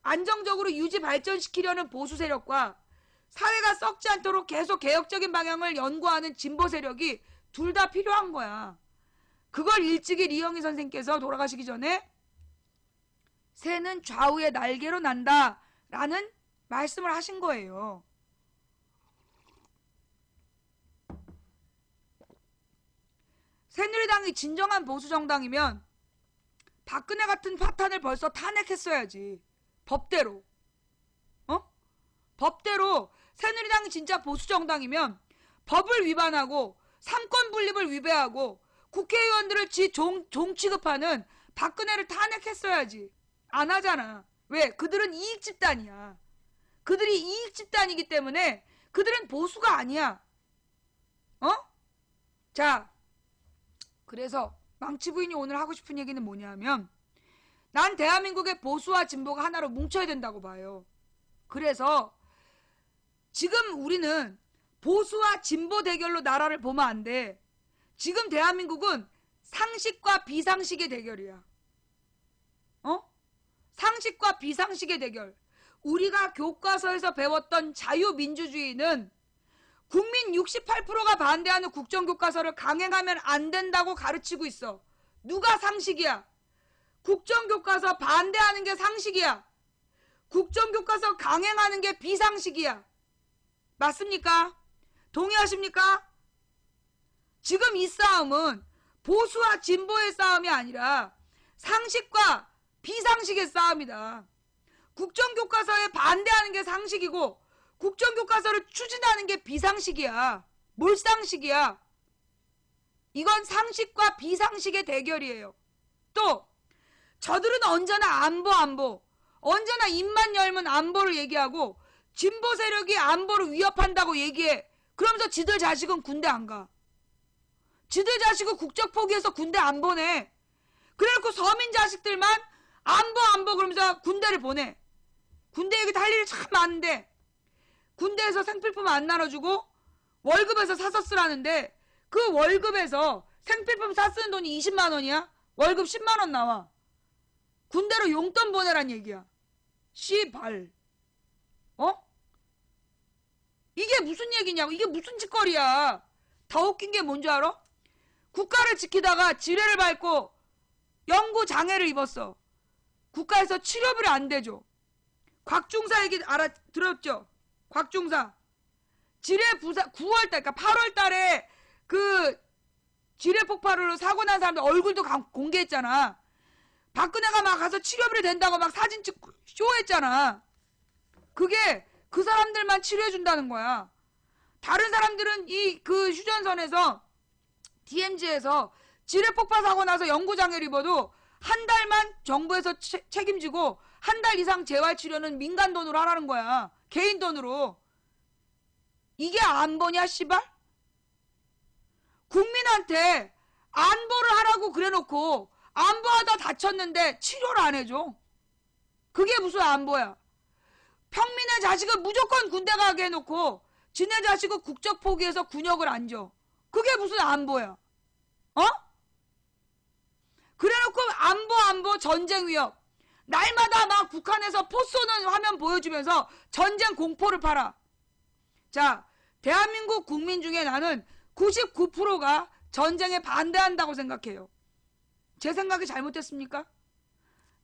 안정적으로 유지 발전시키려는 보수 세력과 사회가 썩지 않도록 계속 개혁적인 방향을 연구하는 진보 세력이 둘 다 필요한 거야. 그걸 일찍이 리영희 선생께서 돌아가시기 전에 새는 좌우의 날개로 난다 라는 말씀을 하신 거예요. 새누리당이 진정한 보수정당이면 박근혜 같은 파탄을 벌써 탄핵했어야지. 법대로. 법대로 새누리당이 진짜 보수정당이면 법을 위반하고 삼권 분립을 위배하고 국회의원들을 종 취급하는 박근혜를 탄핵했어야지. 안 하잖아. 왜? 그들은 이익집단이야. 그들이 이익집단이기 때문에 그들은 보수가 아니야. 자, 그래서 망치부인이 오늘 하고 싶은 얘기는 뭐냐면 난 대한민국의 보수와 진보가 하나로 뭉쳐야 된다고 봐요. 그래서 지금 우리는 보수와 진보 대결로 나라를 보면 안 돼. 지금 대한민국은 상식과 비상식의 대결이야. 상식과 비상식의 대결. 우리가 교과서에서 배웠던 자유민주주의는 국민 68%가 반대하는 국정교과서를 강행하면 안 된다고 가르치고 있어. 누가 상식이야? 국정교과서 반대하는 게 상식이야. 국정교과서 강행하는 게 비상식이야. 맞습니까? 동의하십니까? 지금 이 싸움은 보수와 진보의 싸움이 아니라 상식과 비상식의 싸움이다. 국정교과서에 반대하는 게 상식이고 국정교과서를 추진하는 게 비상식이야. 뭘 상식이야? 이건 상식과 비상식의 대결이에요. 또 저들은 언제나 안보 언제나 입만 열면 안보를 얘기하고 진보 세력이 안보를 위협한다고 얘기해. 그러면서 지들 자식은 군대 안 가. 지들 자식은 국적 포기해서 군대 안 보내. 그래놓고 서민 자식들만 안보 그러면서 군대를 보내. 군대 얘기 할 일이 참 많은데 군대에서 생필품 안 나눠주고 월급에서 사서 쓰라는데 그 월급에서 생필품 사 쓰는 돈이 20만 원이야? 월급 10만 원 나와. 군대로 용돈 보내란 얘기야. 씨발. 이게 무슨 얘기냐고. 이게 무슨 짓거리야. 더 웃긴 게 뭔지 알아? 국가를 지키다가 지뢰를 밟고 연구장애를 입었어. 국가에서 치료비를 안 대줘. 곽중사 얘기 들었죠? 곽중사. 지뢰 부사 9월달 그러니까 8월달에 그 지뢰 폭발으로 사고 난 사람들 얼굴도 공개했잖아. 박근혜가 막 가서 치료비를 댄다고 막 사진 찍고 쇼했잖아. 그게 그 사람들만 치료해준다는 거야. 다른 사람들은 그 휴전선에서 DMZ에서 지뢰 폭발 사고 나서 연구장애를 입어도 한 달만 정부에서 책임지고 한 달 이상 재활치료는 민간 돈으로 하라는 거야. 개인 돈으로. 이게 안보냐 씨발? 국민한테 안보를 하라고 그래놓고 안보하다 다쳤는데 치료를 안 해줘. 그게 무슨 안보야. 평민의 자식은 무조건 군대 가게 해놓고 지네 자식은 국적 포기해서 군역을 안 줘. 그게 무슨 안보야. 그래놓고 안보 전쟁 위협. 날마다 막 북한에서 포 쏘는 화면 보여주면서 전쟁 공포를 팔아. 자, 대한민국 국민 중에 나는 99%가 전쟁에 반대한다고 생각해요. 제 생각이 잘못됐습니까?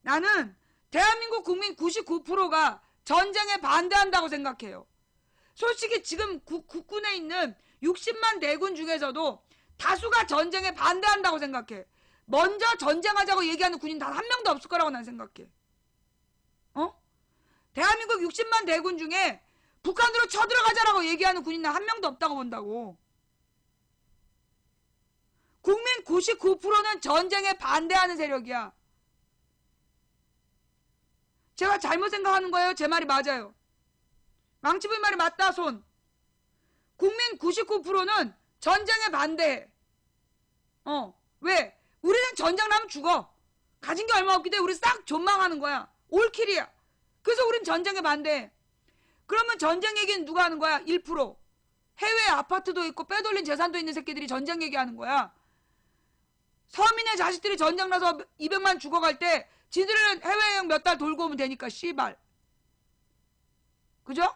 나는 대한민국 국민 99%가 전쟁에 반대한다고 생각해요. 솔직히 지금 국군에 있는 60만 대군 중에서도 다수가 전쟁에 반대한다고 생각해. 먼저 전쟁하자고 얘기하는 군인 단 한 명도 없을 거라고 난 생각해. 대한민국 60만 대군 중에 북한으로 쳐들어가자라고 얘기하는 군인은 한 명도 없다고 본다고. 국민 99%는 전쟁에 반대하는 세력이야. 제가 잘못 생각하는 거예요? 제 말이 맞아요? 망치부인 말이 맞다 손. 국민 99%는 전쟁에 반대해. 왜? 우리는 전쟁 나면 죽어. 가진 게 얼마 없기 때문에 우리 싹 존망하는 거야. 올킬이야. 그래서 우린 전쟁에 반대해. 그러면 전쟁 얘기는 누가 하는 거야? 1%. 해외에 아파트도 있고 빼돌린 재산도 있는 새끼들이 전쟁 얘기하는 거야. 서민의 자식들이 전쟁 나서 200만 죽어갈 때 지들은 해외여행 몇 달 돌고 오면 되니까 씨발. 그죠?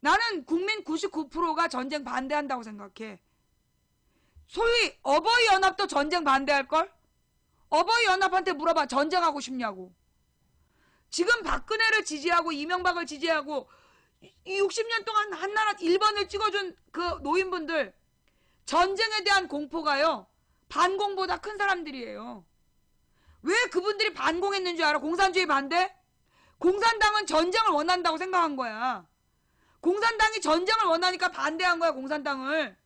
나는 국민 99%가 전쟁 반대한다고 생각해. 소위 어버이연합도 전쟁 반대할걸? 어버이연합한테 물어봐. 전쟁하고 싶냐고. 지금 박근혜를 지지하고 이명박을 지지하고 60년 동안 한나라 1번을 찍어준 그 노인분들, 전쟁에 대한 공포가요 반공보다 큰 사람들이에요. 왜 그분들이 반공했는 줄 알아? 공산주의 반대? 공산당은 전쟁을 원한다고 생각한 거야. 공산당이 전쟁을 원하니까 반대한 거야, 공산당을.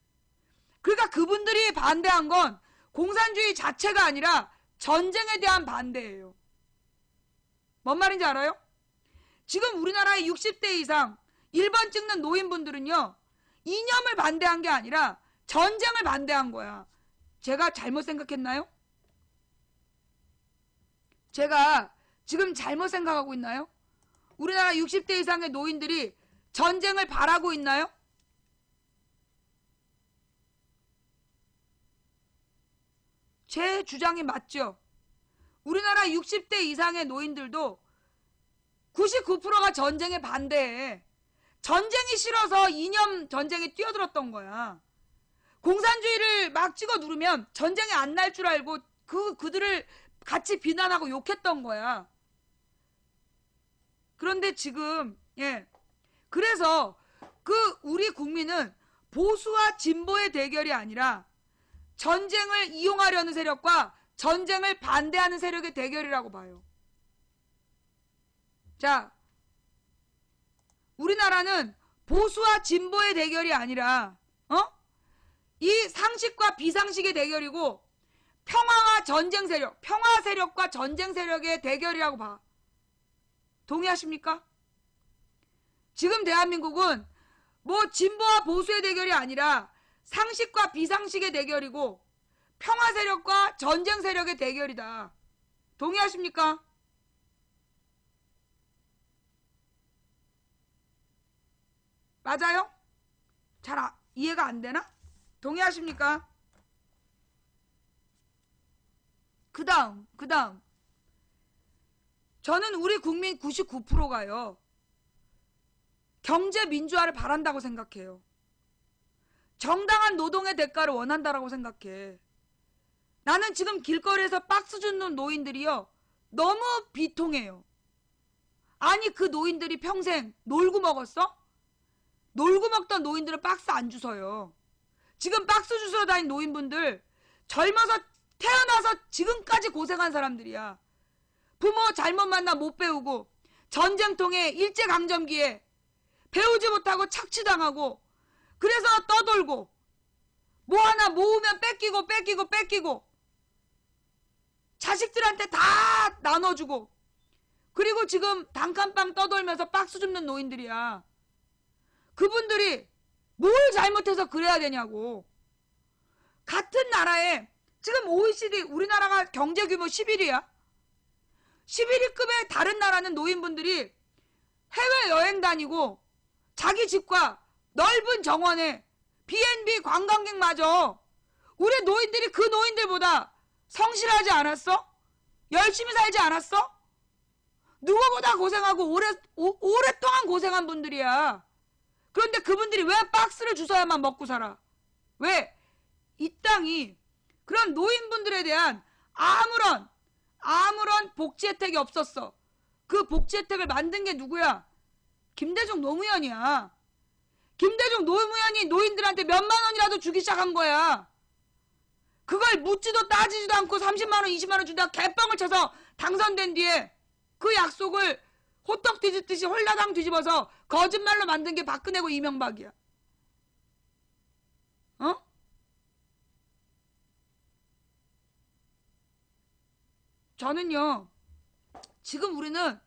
그러니까 그분들이 반대한 건 공산주의 자체가 아니라 전쟁에 대한 반대예요. 뭔 말인지 알아요? 지금 우리나라의 60대 이상 1번 찍는 노인분들은요, 이념을 반대한 게 아니라 전쟁을 반대한 거야. 제가 잘못 생각했나요? 제가 지금 잘못 생각하고 있나요? 우리나라 60대 이상의 노인들이 전쟁을 바라고 있나요? 제 주장이 맞죠? 우리나라 60대 이상의 노인들도 99%가 전쟁에 반대해. 전쟁이 싫어서 이념 전쟁에 뛰어들었던 거야. 공산주의를 막 찍어 누르면 전쟁이 안 날 줄 알고 그들을 같이 비난하고 욕했던 거야. 그런데 지금 그래서 우리 국민은 보수와 진보의 대결이 아니라 전쟁을 이용하려는 세력과 전쟁을 반대하는 세력의 대결이라고 봐요. 자, 우리나라는 보수와 진보의 대결이 아니라 이 상식과 비상식의 대결이고 평화와 전쟁 세력, 평화 세력과 전쟁 세력의 대결이라고 봐. 동의하십니까? 지금 대한민국은 뭐 진보와 보수의 대결이 아니라 상식과 비상식의 대결이고 평화 세력과 전쟁 세력의 대결이다. 동의하십니까? 맞아요? 잘 이해가 안 되나? 동의하십니까? 그 다음 저는 우리 국민 99%가요 경제 민주화를 바란다고 생각해요. 정당한 노동의 대가를 원한다라고 생각해. 나는 지금 길거리에서 박스 줍는 노인들이요 너무 비통해요. 아니, 그 노인들이 평생 놀고 먹었어? 놀고 먹던 노인들은 박스 안 주워요. 지금 박스 주스러 다닌 노인분들 젊어서 태어나서 지금까지 고생한 사람들이야. 부모 잘못 만나 못 배우고 전쟁통에 일제강점기에 배우지 못하고 착취당하고 그래서 떠돌고 뭐 하나 모으면 뺏기고 자식들한테 다 나눠주고 그리고 지금 단칸방 떠돌면서 박스 줍는 노인들이야. 그분들이 뭘 잘못해서 그래야 되냐고. 같은 나라에 지금 OECD 우리나라가 경제규모 11위야. 11위급의 다른 나라는 노인분들이 해외여행 다니고 자기 집과 넓은 정원에 B&B 관광객마저 우리 노인들이 그 노인들보다 성실하지 않았어? 열심히 살지 않았어? 누구보다 고생하고 오랫동안 고생한 분들이야. 그런데 그분들이 왜 박스를 주워야만 먹고 살아? 왜? 이 땅이 그런 노인분들에 대한 아무런 복지 혜택이 없었어. 그 복지 혜택을 만든 게 누구야? 김대중 노무현이야. 김대중 노무현이 노인들한테 몇만 원이라도 주기 시작한 거야. 그걸 묻지도 따지지도 않고 30만 원, 20만 원 준다고 개뻥을 쳐서 당선된 뒤에 그 약속을 호떡 뒤집듯이 홀라당 뒤집어서 거짓말로 만든 게 박근혜고 이명박이야. 저는요, 지금 우리는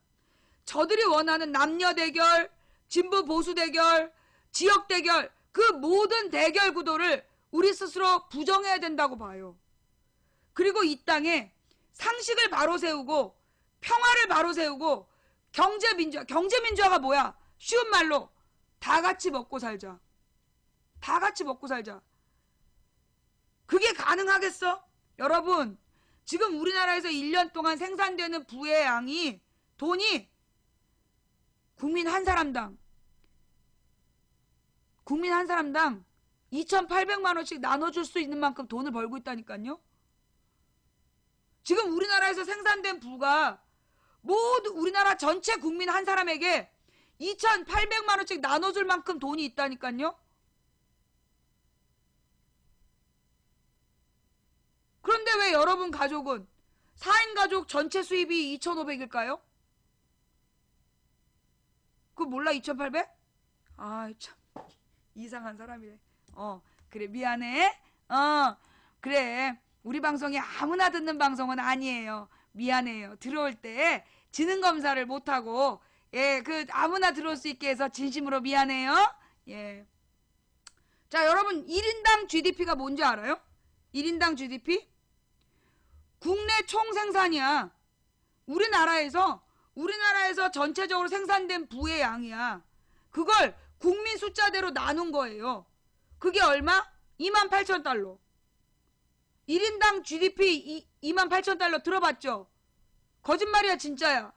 저들이 원하는 남녀 대결, 진보 보수 대결, 지역 대결, 그 모든 대결 구도를 우리 스스로 부정해야 된다고 봐요. 그리고 이 땅에 상식을 바로 세우고 평화를 바로 세우고 경제민주화가 뭐야? 쉬운 말로 다 같이 먹고 살자. 다 같이 먹고 살자. 그게 가능하겠어? 여러분, 지금 우리나라에서 1년 동안 생산되는 부의 양이, 돈이 국민 한 사람당 2,800만 원씩 나눠줄 수 있는 만큼 돈을 벌고 있다니까요. 지금 우리나라에서 생산된 부가 모두 우리나라 전체 국민 한 사람에게 2,800만 원씩 나눠줄 만큼 돈이 있다니까요. 그런데 왜 여러분 가족은 4인 가족 전체 수입이 2,500일까요? 그거 몰라? 2,800? 아이 참 이상한 사람이래. 그래 미안해. 그래 우리 방송이 아무나 듣는 방송은 아니에요. 미안해요. 들어올 때 지능 검사를 못하고 아무나 들어올 수 있게 해서 진심으로 미안해요. 예. 자 여러분 1인당 GDP가 뭔지 알아요? 1인당 GDP? 국내 총생산이야. 우리나라에서 전체적으로 생산된 부의 양이야. 그걸 국민 숫자대로 나눈 거예요. 그게 얼마? 28,000달러. 1인당 GDP 28,000달러 들어봤죠? 거짓말이야 진짜야.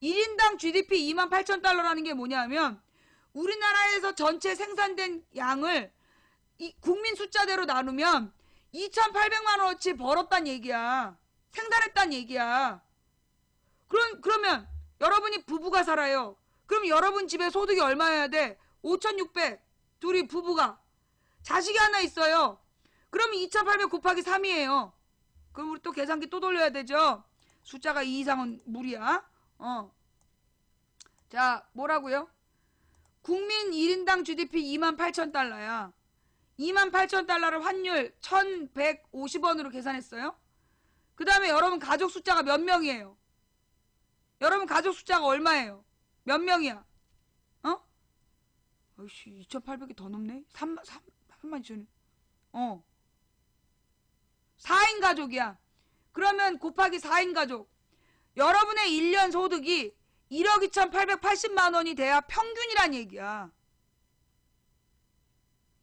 1인당 GDP 28,000달러라는 게 뭐냐면 우리나라에서 전체 생산된 양을 국민 숫자대로 나누면 2,800만 원어치 벌었단 얘기야. 생산했단 얘기야. 그러면 여러분이 부부가 살아요. 그럼 여러분 집에 소득이 얼마여야 돼? 5,600. 둘이 부부가. 자식이 하나 있어요. 그럼 2,800 곱하기 3이에요. 그럼 우리 또 계산기 또 돌려야 되죠? 숫자가 2 이상은 무리야. 자, 뭐라고요? 국민 1인당 GDP 28,000달러야. 28,000달러를 환율 1,150원으로 계산했어요. 그 다음에 여러분 가족 숫자가 몇 명이에요? 여러분 가족 숫자가 얼마예요? 몇 명이야? 아이씨 2,800이 더 넘네. 3만 2천원. 4인 가족이야. 그러면 곱하기 4인 가족. 여러분의 1년 소득이 1억 2,880만 원이 돼야 평균이란 얘기야.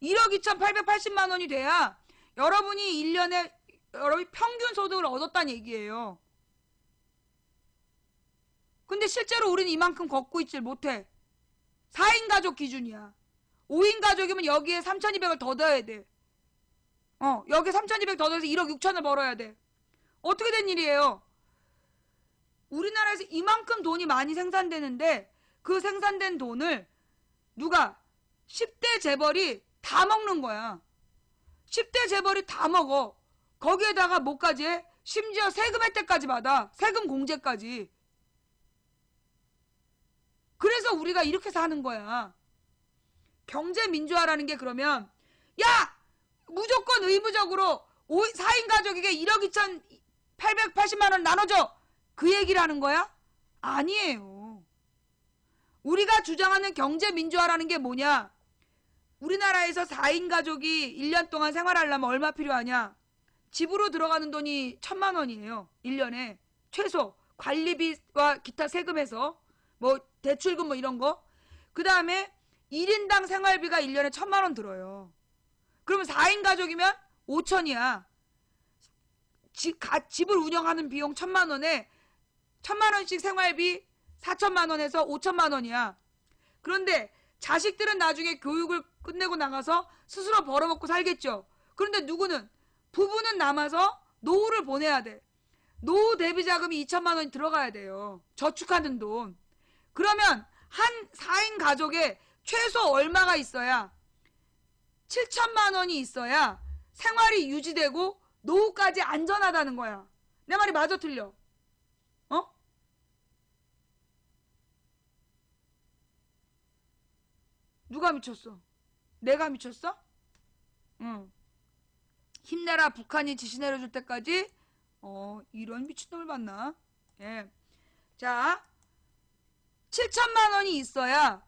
1억 2,880만 원이 돼야 여러분이 1년에 여러분이 평균 소득을 얻었다는 얘기예요. 근데 실제로 우리는 이만큼 걷고 있질 못해. 4인 가족 기준이야. 5인 가족이면 여기에 3,200을 더 넣어야 돼. 여기에 3,200 더 넣어서 1억 6천을 벌어야 돼. 어떻게 된 일이에요? 우리나라에서 이만큼 돈이 많이 생산되는데 그 생산된 돈을 누가 10대 재벌이 다 먹는 거야. 10대 재벌이 다 먹어. 거기에다가 뭐까지 해? 심지어 세금 혜택까지 받아. 세금 공제까지. 그래서 우리가 이렇게 사는 거야. 경제 민주화라는 게 그러면 야! 무조건 의무적으로 4인 가족에게 1억 2,880만 원 나눠줘. 그 얘기를 하는 거야? 아니에요. 우리가 주장하는 경제 민주화라는 게 뭐냐? 우리나라에서 4인 가족이 1년 동안 생활하려면 얼마 필요하냐? 집으로 들어가는 돈이 1,000만 원이에요. 1년에. 최소 관리비와 기타 세금에서 뭐 대출금 뭐 이런 거. 그 다음에 1인당 생활비가 1년에 1,000만 원 들어요. 그러면 4인 가족이면 5천이야. 집을 운영하는 비용 1,000만 원에 1,000만 원씩 생활비 4천만 원에서 5천만 원이야. 그런데 자식들은 나중에 교육을 끝내고 나가서 스스로 벌어먹고 살겠죠. 그런데 부부는 남아서 노후를 보내야 돼. 노후 대비 자금이 2천만 원이 들어가야 돼요. 저축하는 돈. 그러면 한 4인 가족에 최소 얼마가 있어야 7천만 원이 있어야 생활이 유지되고 노후까지 안전하다는 거야. 내 말이 맞아 틀려? 누가 미쳤어? 내가 미쳤어? 응. 힘내라 북한이 지시 내려줄 때까지 이런 미친놈을 봤나? 예. 자 7천만 원이 있어야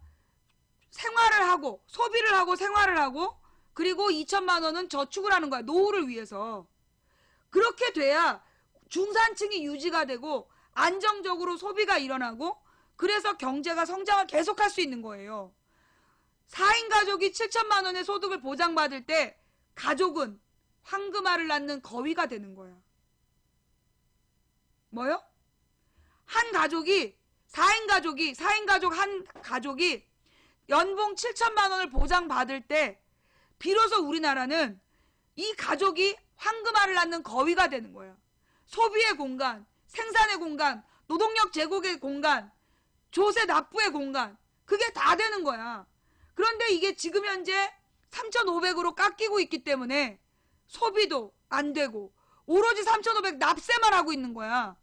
생활을 하고 소비를 하고 생활을 하고 그리고 2천만 원은 저축을 하는 거야. 노후를 위해서. 그렇게 돼야 중산층이 유지가 되고 안정적으로 소비가 일어나고 그래서 경제가 성장을 계속할 수 있는 거예요. 4인 가족이 7천만 원의 소득을 보장받을 때 가족은 황금알을 낳는 거위가 되는 거야. 뭐요? 한 가족이 4인 가족 한 가족이 연봉 7천만 원을 보장받을 때 비로소 우리나라는 이 가족이 황금알을 낳는 거위가 되는 거야. 소비의 공간, 생산의 공간, 노동력 제공의 공간, 조세 납부의 공간, 그게 다 되는 거야. 그런데 이게 지금 현재 3,500으로 깎이고 있기 때문에 소비도 안 되고 오로지 3,500 납세만 하고 있는 거야.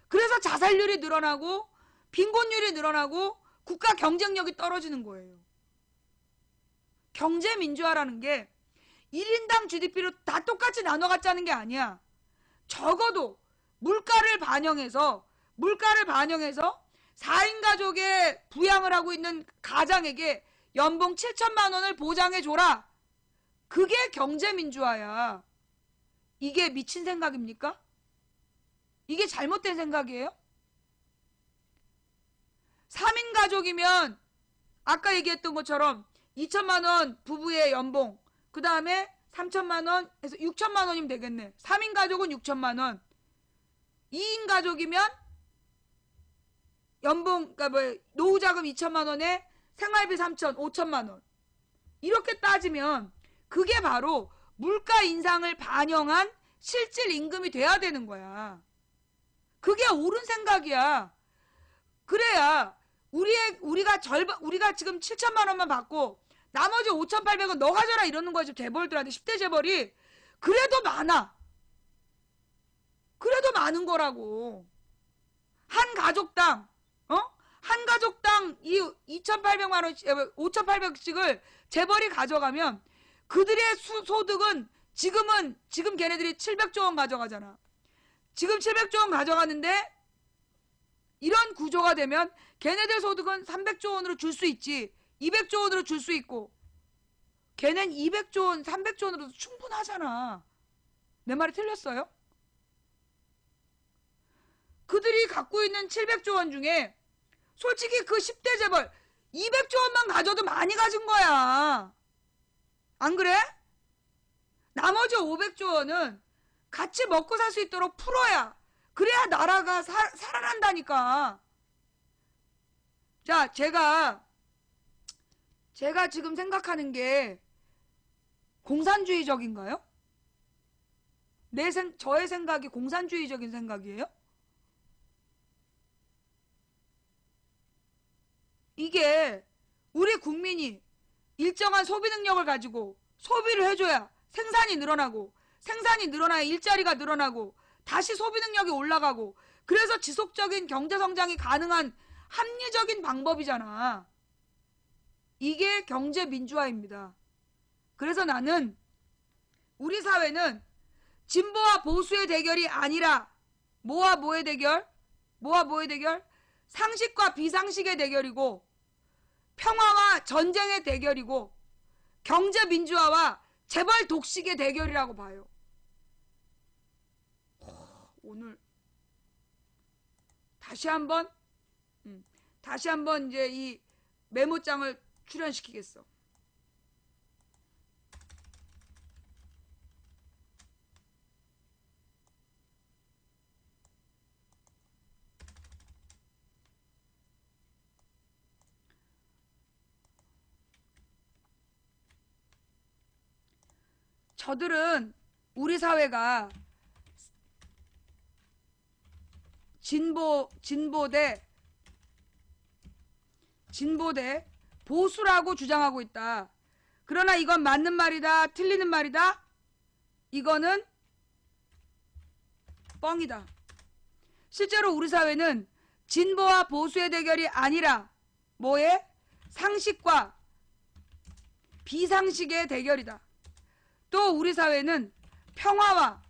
그래서 자살률이 늘어나고 빈곤율이 늘어나고 국가 경쟁력이 떨어지는 거예요. 경제 민주화라는 게 1인당 GDP로 다 똑같이 나눠 갖자는 게 아니야. 적어도 물가를 반영해서 4인 가족의 부양을 하고 있는 가장에게 연봉 7천만 원을 보장해 줘라. 그게 경제 민주화야. 이게 미친 생각입니까? 이게 잘못된 생각이에요? 3인 가족이면 아까 얘기했던 것처럼 2천만 원 부부의 연봉, 그 다음에 3천만 원에서 6천만 원이면 되겠네. 3인 가족은 6천만 원. 2인 가족이면 연봉, 그러니까 노후자금 2천만 원에 생활비 3천, 5천만 원. 이렇게 따지면 그게 바로 물가 인상을 반영한 실질 임금이 돼야 되는 거야. 그게 옳은 생각이야. 그래야 우리가 지금 7천만 원만 받고 나머지 5,800원 너 가져라 이러는 거야. 지금 재벌들한테 10대 재벌이. 그래도 많아. 그래도 많은 거라고. 한 가족당 이 2,800만 원, 5,800씩을 재벌이 가져가면 그들의 소득은 지금 걔네들이 700조 원 가져가잖아. 지금 700조 원 가져가는데 이런 구조가 되면 걔네들 소득은 300조 원으로 줄 수 있지. 200조 원으로 줄 수 있고. 걔는 200조 원, 300조 원으로도 충분하잖아. 내 말이 틀렸어요? 그들이 갖고 있는 700조 원 중에 솔직히 그 10대 재벌 200조 원만 가져도 많이 가진 거야. 안 그래? 나머지 500조 원은 같이 먹고 살 수 있도록 풀어야. 그래야 나라가 살아난다니까. 자, 제가 지금 생각하는 게 공산주의적인가요? 저의 생각이 공산주의적인 생각이에요? 이게 우리 국민이 일정한 소비 능력을 가지고 소비를 해줘야 생산이 늘어나고, 생산이 늘어나야 일자리가 늘어나고 다시 소비 능력이 올라가고, 그래서 지속적인 경제 성장이 가능한 합리적인 방법이잖아. 이게 경제 민주화입니다. 그래서 나는 우리 사회는 진보와 보수의 대결이 아니라 뭐와 뭐의 대결? 상식과 비상식의 대결이고, 평화와 전쟁의 대결이고, 경제 민주화와 재벌 독식의 대결이라고 봐요. 오늘 다시 한번 이제 이 메모장을 출연시키겠어. 저들은 우리 사회가 진보대 보수라고 주장하고 있다. 그러나 이건 맞는 말이다, 틀리는 말이다? 이거는 뻥이다. 실제로 우리 사회는 진보와 보수의 대결이 아니라 뭐의? 상식과 비상식의 대결이다. 또 우리 사회는 평화와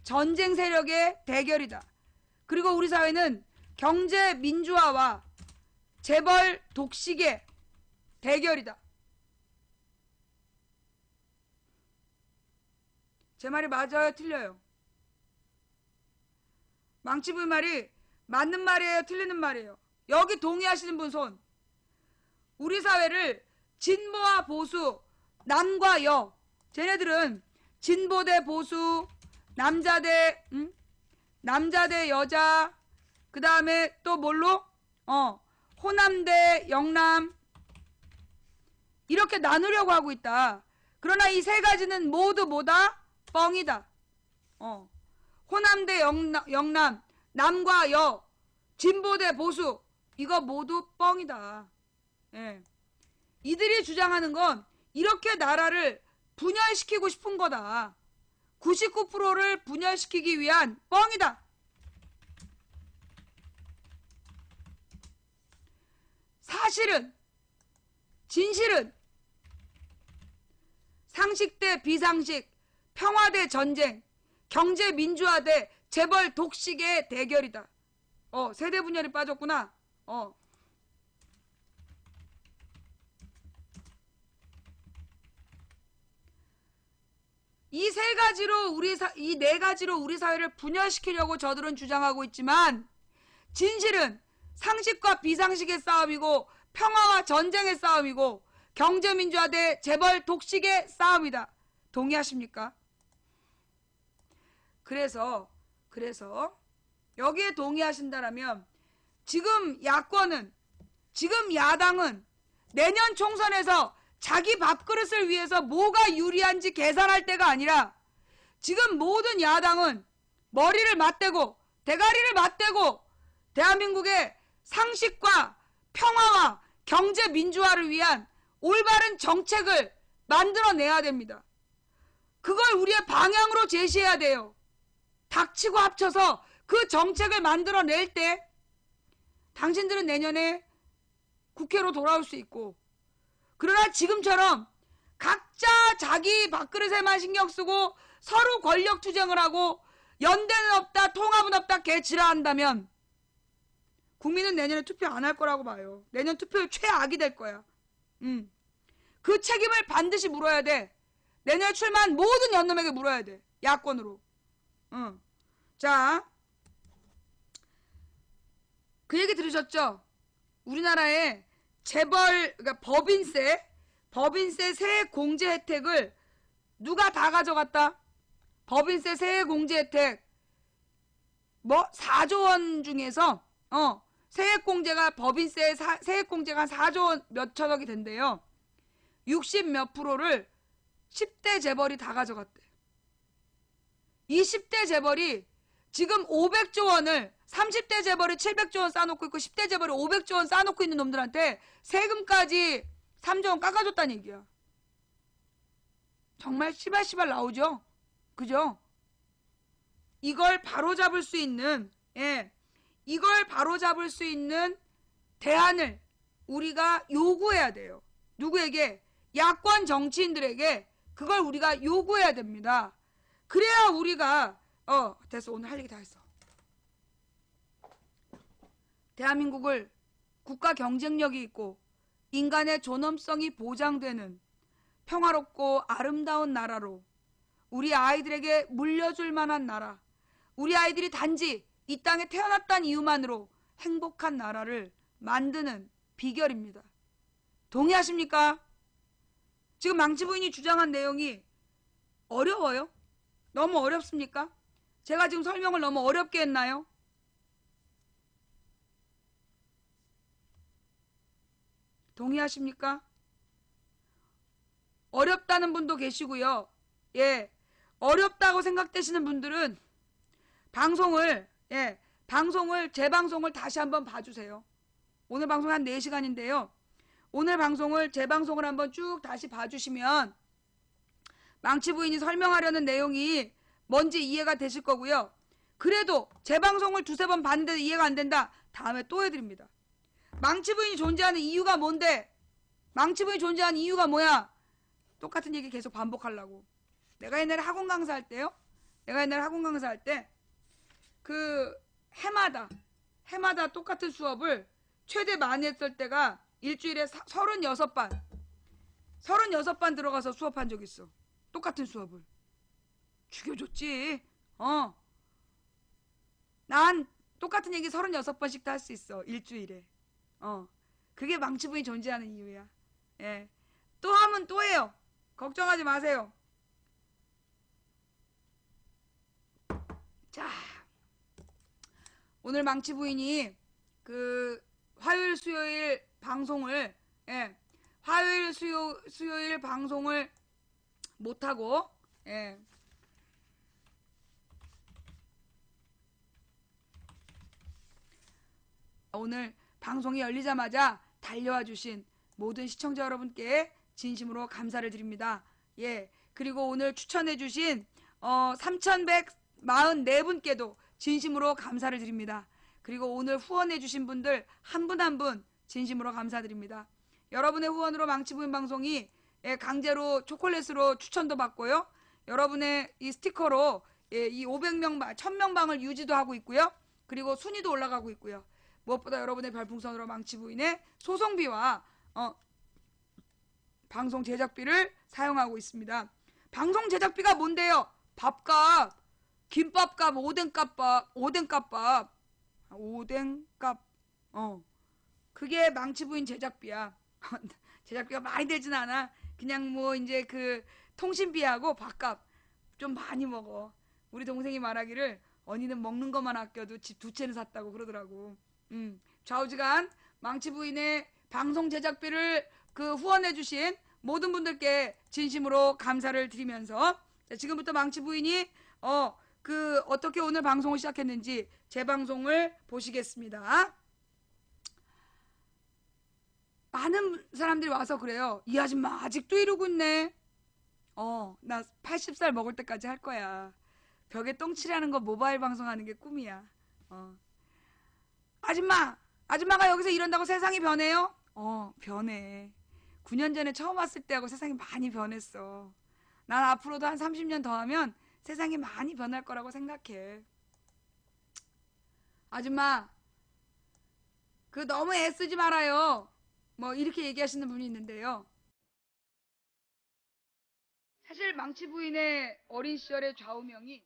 전쟁 세력의 대결이다. 그리고 우리 사회는 경제 민주화와 재벌 독식의 대결이다. 제 말이 맞아요, 틀려요? 망치부인 말이 맞는 말이에요, 틀리는 말이에요? 여기 동의하시는 분 손. 우리 사회를 진보와 보수, 남과 여, 쟤네들은 진보 대 보수, 남자 대 여자, 그 다음에 또 뭘로? 호남 대 영남, 이렇게 나누려고 하고 있다. 그러나 이 세 가지는 모두 뭐다? 뻥이다. 호남 대 영남, 남과 여, 진보 대 보수, 이거 모두 뻥이다. 예. 이들이 주장하는 건 이렇게 나라를 분열시키고 싶은 거다. 99%를 분열시키기 위한 뻥이다. 사실은, 진실은 상식 대 비상식, 평화 대 전쟁, 경제 민주화 대 재벌 독식의 대결이다. 세대 분열이 빠졌구나. 이 세 가지로 이 네 가지로 우리 사회를 분열시키려고 저들은 주장하고 있지만, 진실은 상식과 비상식의 싸움이고 평화와 전쟁의 싸움이고 경제민주화 대 재벌 독식의 싸움이다. 동의하십니까? 그래서 여기에 동의하신다라면 지금 야권은, 지금 야당은 내년 총선에서 자기 밥그릇을 위해서 뭐가 유리한지 계산할 때가 아니라, 지금 모든 야당은 머리를 맞대고 대가리를 맞대고 대한민국의 상식과 평화와 경제 민주화를 위한 올바른 정책을 만들어내야 됩니다. 그걸 우리의 방향으로 제시해야 돼요. 닥치고 합쳐서 그 정책을 만들어낼 때 당신들은 내년에 국회로 돌아올 수 있고, 그러나 지금처럼 각자 자기 밥그릇에만 신경 쓰고 서로 권력 투쟁을 하고 연대는 없다, 통합은 없다, 개지랄한다면 국민은 내년에 투표 안 할 거라고 봐요. 내년 투표율 최악이 될 거야. 그 책임을 반드시 물어야 돼. 내년에 출마한 모든 연놈에게 물어야 돼. 야권으로. 자, 그 얘기 들으셨죠? 우리나라에 재벌, 그러니까 법인세 세액 공제 혜택을 누가 다 가져갔다? 법인세 세액 공제 혜택 4조 원 중에서 세액 공제가, 법인세 세액 공제가 한 4조 원 몇 천억이 된대요. 60 몇 프로를 10대 재벌이 다 가져갔대. 이 10대 재벌이 지금 500조 원을 30대 재벌이 700조 원 쌓아놓고 있고 10대 재벌이 500조 원 쌓아놓고 있는 놈들한테 세금까지 3조 원 깎아줬다는 얘기야. 정말 시발시발 나오죠? 그죠? 이걸 바로잡을 수 있는, 이걸 바로잡을 수 있는 대안을 우리가 요구해야 돼요. 누구에게? 야권 정치인들에게 그걸 우리가 요구해야 됩니다. 그래야 우리가 됐어, 오늘 할 얘기 다 했어. 대한민국을 국가 경쟁력이 있고 인간의 존엄성이 보장되는 평화롭고 아름다운 나라로, 우리 아이들에게 물려줄 만한 나라, 우리 아이들이 단지 이 땅에 태어났다는 이유만으로 행복한 나라를 만드는 비결입니다. 동의하십니까? 지금 망치부인이 주장한 내용이 어려워요? 너무 어렵습니까? 제가 지금 설명을 너무 어렵게 했나요? 동의하십니까? 어렵다는 분도 계시고요. 어렵다고 생각되시는 분들은 방송을 제 방송을 다시 한번 봐주세요. 오늘 방송 한 4시간인데요. 오늘 방송을, 제 방송을 한번 쭉 다시 봐주시면 망치부인이 설명하려는 내용이 뭔지 이해가 되실 거고요. 그래도 제 방송을 2-3번 봤는데도 이해가 안 된다, 다음에 또 해드립니다. 망치부인이 존재하는 이유가 뭔데? 망치부인이 존재하는 이유가 뭐야? 똑같은 얘기 계속 반복하려고. 내가 옛날에 학원 강사할 때요. 그 해마다 똑같은 수업을 최대 많이 했을 때가 일주일에 36반 들어가서 수업한 적 있어. 똑같은 수업을. 죽여줬지. 난 똑같은 얘기 36번씩 다 할 수 있어. 일주일에. 그게 망치부인이 존재하는 이유야. 예. 또 하면 또 해요. 걱정하지 마세요. 자, 오늘 망치부인이 그 화요일 수요일 방송을 화요일 수요일 방송을 못하고 오늘 방송이 열리자마자 달려와 주신 모든 시청자 여러분께 진심으로 감사를 드립니다. 예. 그리고 오늘 추천해 주신 3,144분께도 진심으로 감사를 드립니다. 그리고 오늘 후원해 주신 분들 한 분 한 분 진심으로 감사드립니다. 여러분의 후원으로 망치부인 방송이 강제로 초콜릿으로 추천도 받고요. 여러분의 이 스티커로 이 500명, 1000명 방을 유지도 하고 있고요. 그리고 순위도 올라가고 있고요. 무엇보다 여러분의 별풍선으로 망치부인의 소송비와 방송 제작비를 사용하고 있습니다. 방송 제작비가 뭔데요? 밥값, 김밥값, 오뎅값, 그게 망치부인 제작비야. 제작비가 많이 되진 않아. 그냥 뭐 이제 그 통신비하고 밥값 좀 많이 먹어. 우리 동생이 말하기를 언니는 먹는 것만 아껴도 집 2채는 샀다고 그러더라고. 좌우지간 망치부인의 방송 제작비를 후원해주신 모든 분들께 진심으로 감사를 드리면서 지금부터 망치부인이 어떻게 오늘 방송을 시작했는지 제 방송을 보시겠습니다. 많은 사람들이 와서 그래요. 이 아줌마 아직도 이러고 있네. 나 80살 먹을 때까지 할 거야. 벽에 똥칠하는 거 모바일 방송하는 게 꿈이야. 아줌마가 여기서 이런다고 세상이 변해요? 변해. 9년 전에 처음 왔을 때하고 세상이 많이 변했어. 난 앞으로도 한 30년 더 하면 세상이 많이 변할 거라고 생각해. 아줌마, 너무 애쓰지 말아요. 뭐 이렇게 얘기하시는 분이 있는데요. 사실 망치부인의 어린 시절의 좌우명이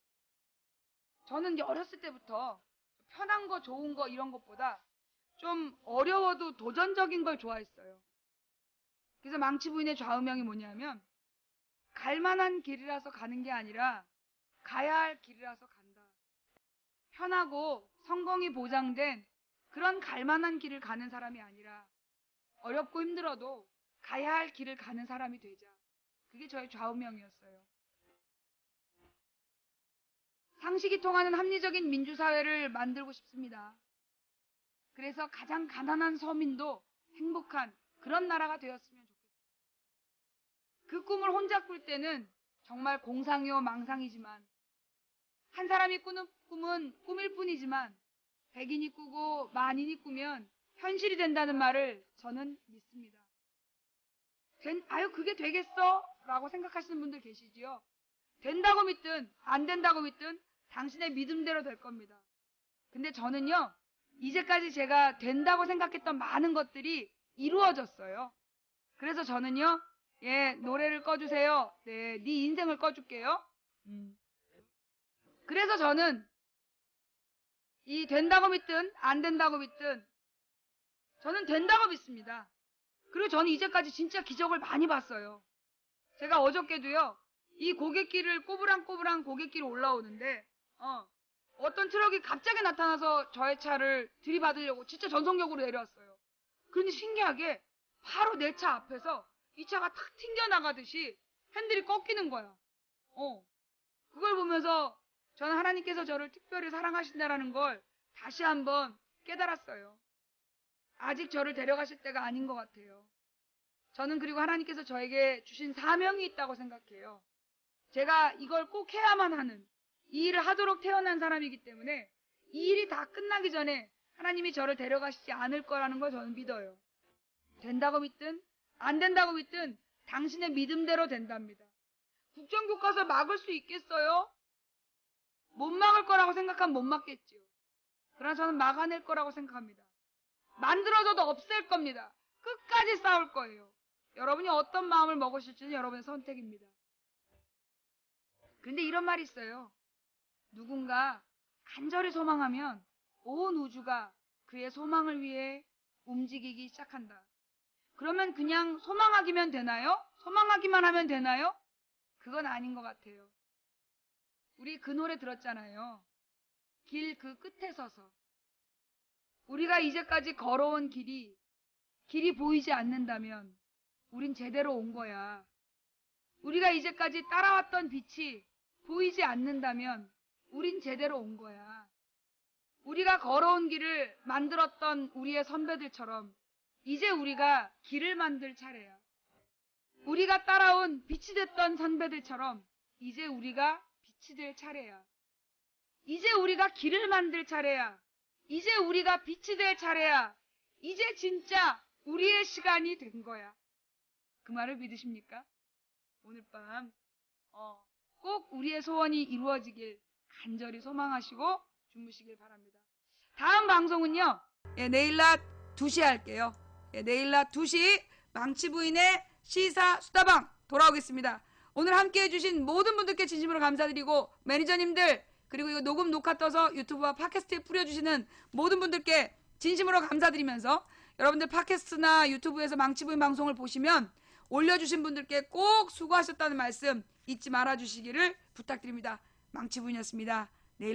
저는 어렸을 때부터 편한 거 좋은 거 이런 것보다 좀 어려워도 도전적인 걸 좋아했어요. 그래서 망치부인의 좌우명이 뭐냐면 갈만한 길이라서 가는 게 아니라 가야 할 길이라서 간다. 편하고 성공이 보장된 그런 갈만한 길을 가는 사람이 아니라 어렵고 힘들어도 가야 할 길을 가는 사람이 되자. 그게 저의 좌우명이었어요. 상식이 통하는 합리적인 민주사회를 만들고 싶습니다. 그래서 가장 가난한 서민도 행복한 그런 나라가 되었으면 좋겠어요. 그 꿈을 혼자 꿀 때는 정말 공상이요 망상이지만 한 사람이 꾸는 꿈은 꿈일 뿐이지만 100인이 꾸고 만인이 꾸면 현실이 된다는 말을 저는 믿습니다. 그게 되겠어? 라고 생각하시는 분들 계시지요? 된다고 믿든 안 된다고 믿든 당신의 믿음대로 될 겁니다. 근데 저는요, 이제까지 제가 된다고 생각했던 많은 것들이 이루어졌어요. 그래서 저는요, 노래를 꺼주세요. 네 인생을 꺼줄게요. 그래서 저는 이 된다고 믿든 안 된다고 믿든 저는 된다고 믿습니다. 그리고 저는 이제까지 진짜 기적을 많이 봤어요. 제가 어저께도요, 이 고갯길을 꼬부랑꼬부랑 고갯길을 올라오는데 어떤 트럭이 갑자기 나타나서 저의 차를 들이받으려고 진짜 전속력으로 내려왔어요. 그런데 신기하게 바로 내 차 앞에서 이 차가 탁 튕겨나가듯이 핸들이 꺾이는 거야. 그걸 보면서 저는 하나님께서 저를 특별히 사랑하신다라는 걸 다시 한번 깨달았어요. 아직 저를 데려가실 때가 아닌 것 같아요. 저는 그리고 하나님께서 저에게 주신 사명이 있다고 생각해요. 제가 이걸 꼭 해야만 하는 이 일을 하도록 태어난 사람이기 때문에 이 일이 다 끝나기 전에 하나님이 저를 데려가시지 않을 거라는 걸 저는 믿어요. 된다고 믿든 안 된다고 믿든 당신의 믿음대로 된답니다. 국정교과서 막을 수 있겠어요? 못 막을 거라고 생각하면 못 막겠지요. 그러나 저는 막아낼 거라고 생각합니다. 만들어져도 없앨 겁니다. 끝까지 싸울 거예요. 여러분이 어떤 마음을 먹으실지는 여러분의 선택입니다. 그런데 이런 말이 있어요. 누군가 간절히 소망하면 온 우주가 그의 소망을 위해 움직이기 시작한다. 그러면 그냥 소망하기만 되나요? 소망하기만 하면 되나요? 그건 아닌 것 같아요. 우리 그 노래 들었잖아요. 길 그 끝에 서서. 우리가 이제까지 걸어온 길이 보이지 않는다면 우린 제대로 온 거야. 우리가 이제까지 따라왔던 빛이 보이지 않는다면 우린 제대로 온 거야. 우리가 걸어온 길을 만들었던 우리의 선배들처럼 이제 우리가 길을 만들 차례야. 우리가 따라온 빛이 됐던 선배들처럼 이제 우리가 빛이 될 차례야. 이제 우리가 길을 만들 차례야. 이제 우리가 빛이 될 차례야. 이제 진짜 우리의 시간이 된 거야. 그 말을 믿으십니까? 오늘 밤 꼭 우리의 소원이 이루어지길 간절히 소망하시고 주무시길 바랍니다. 다음 방송은요. 내일 낮 2시에 할게요. 내일 낮 2시 망치부인의 시사수다방 돌아오겠습니다. 오늘 함께해 주신 모든 분들께 진심으로 감사드리고 매니저님들 그리고 이거 녹음 녹화 떠서 유튜브와 팟캐스트에 뿌려주시는 모든 분들께 진심으로 감사드리면서 여러분들 팟캐스트나 유튜브에서 망치부인 방송을 보시면 올려주신 분들께 꼭 수고하셨다는 말씀 잊지 말아주시기를 부탁드립니다. 망치부인이었습니다. 내일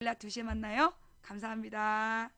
낮 2시에 만나요. 감사합니다.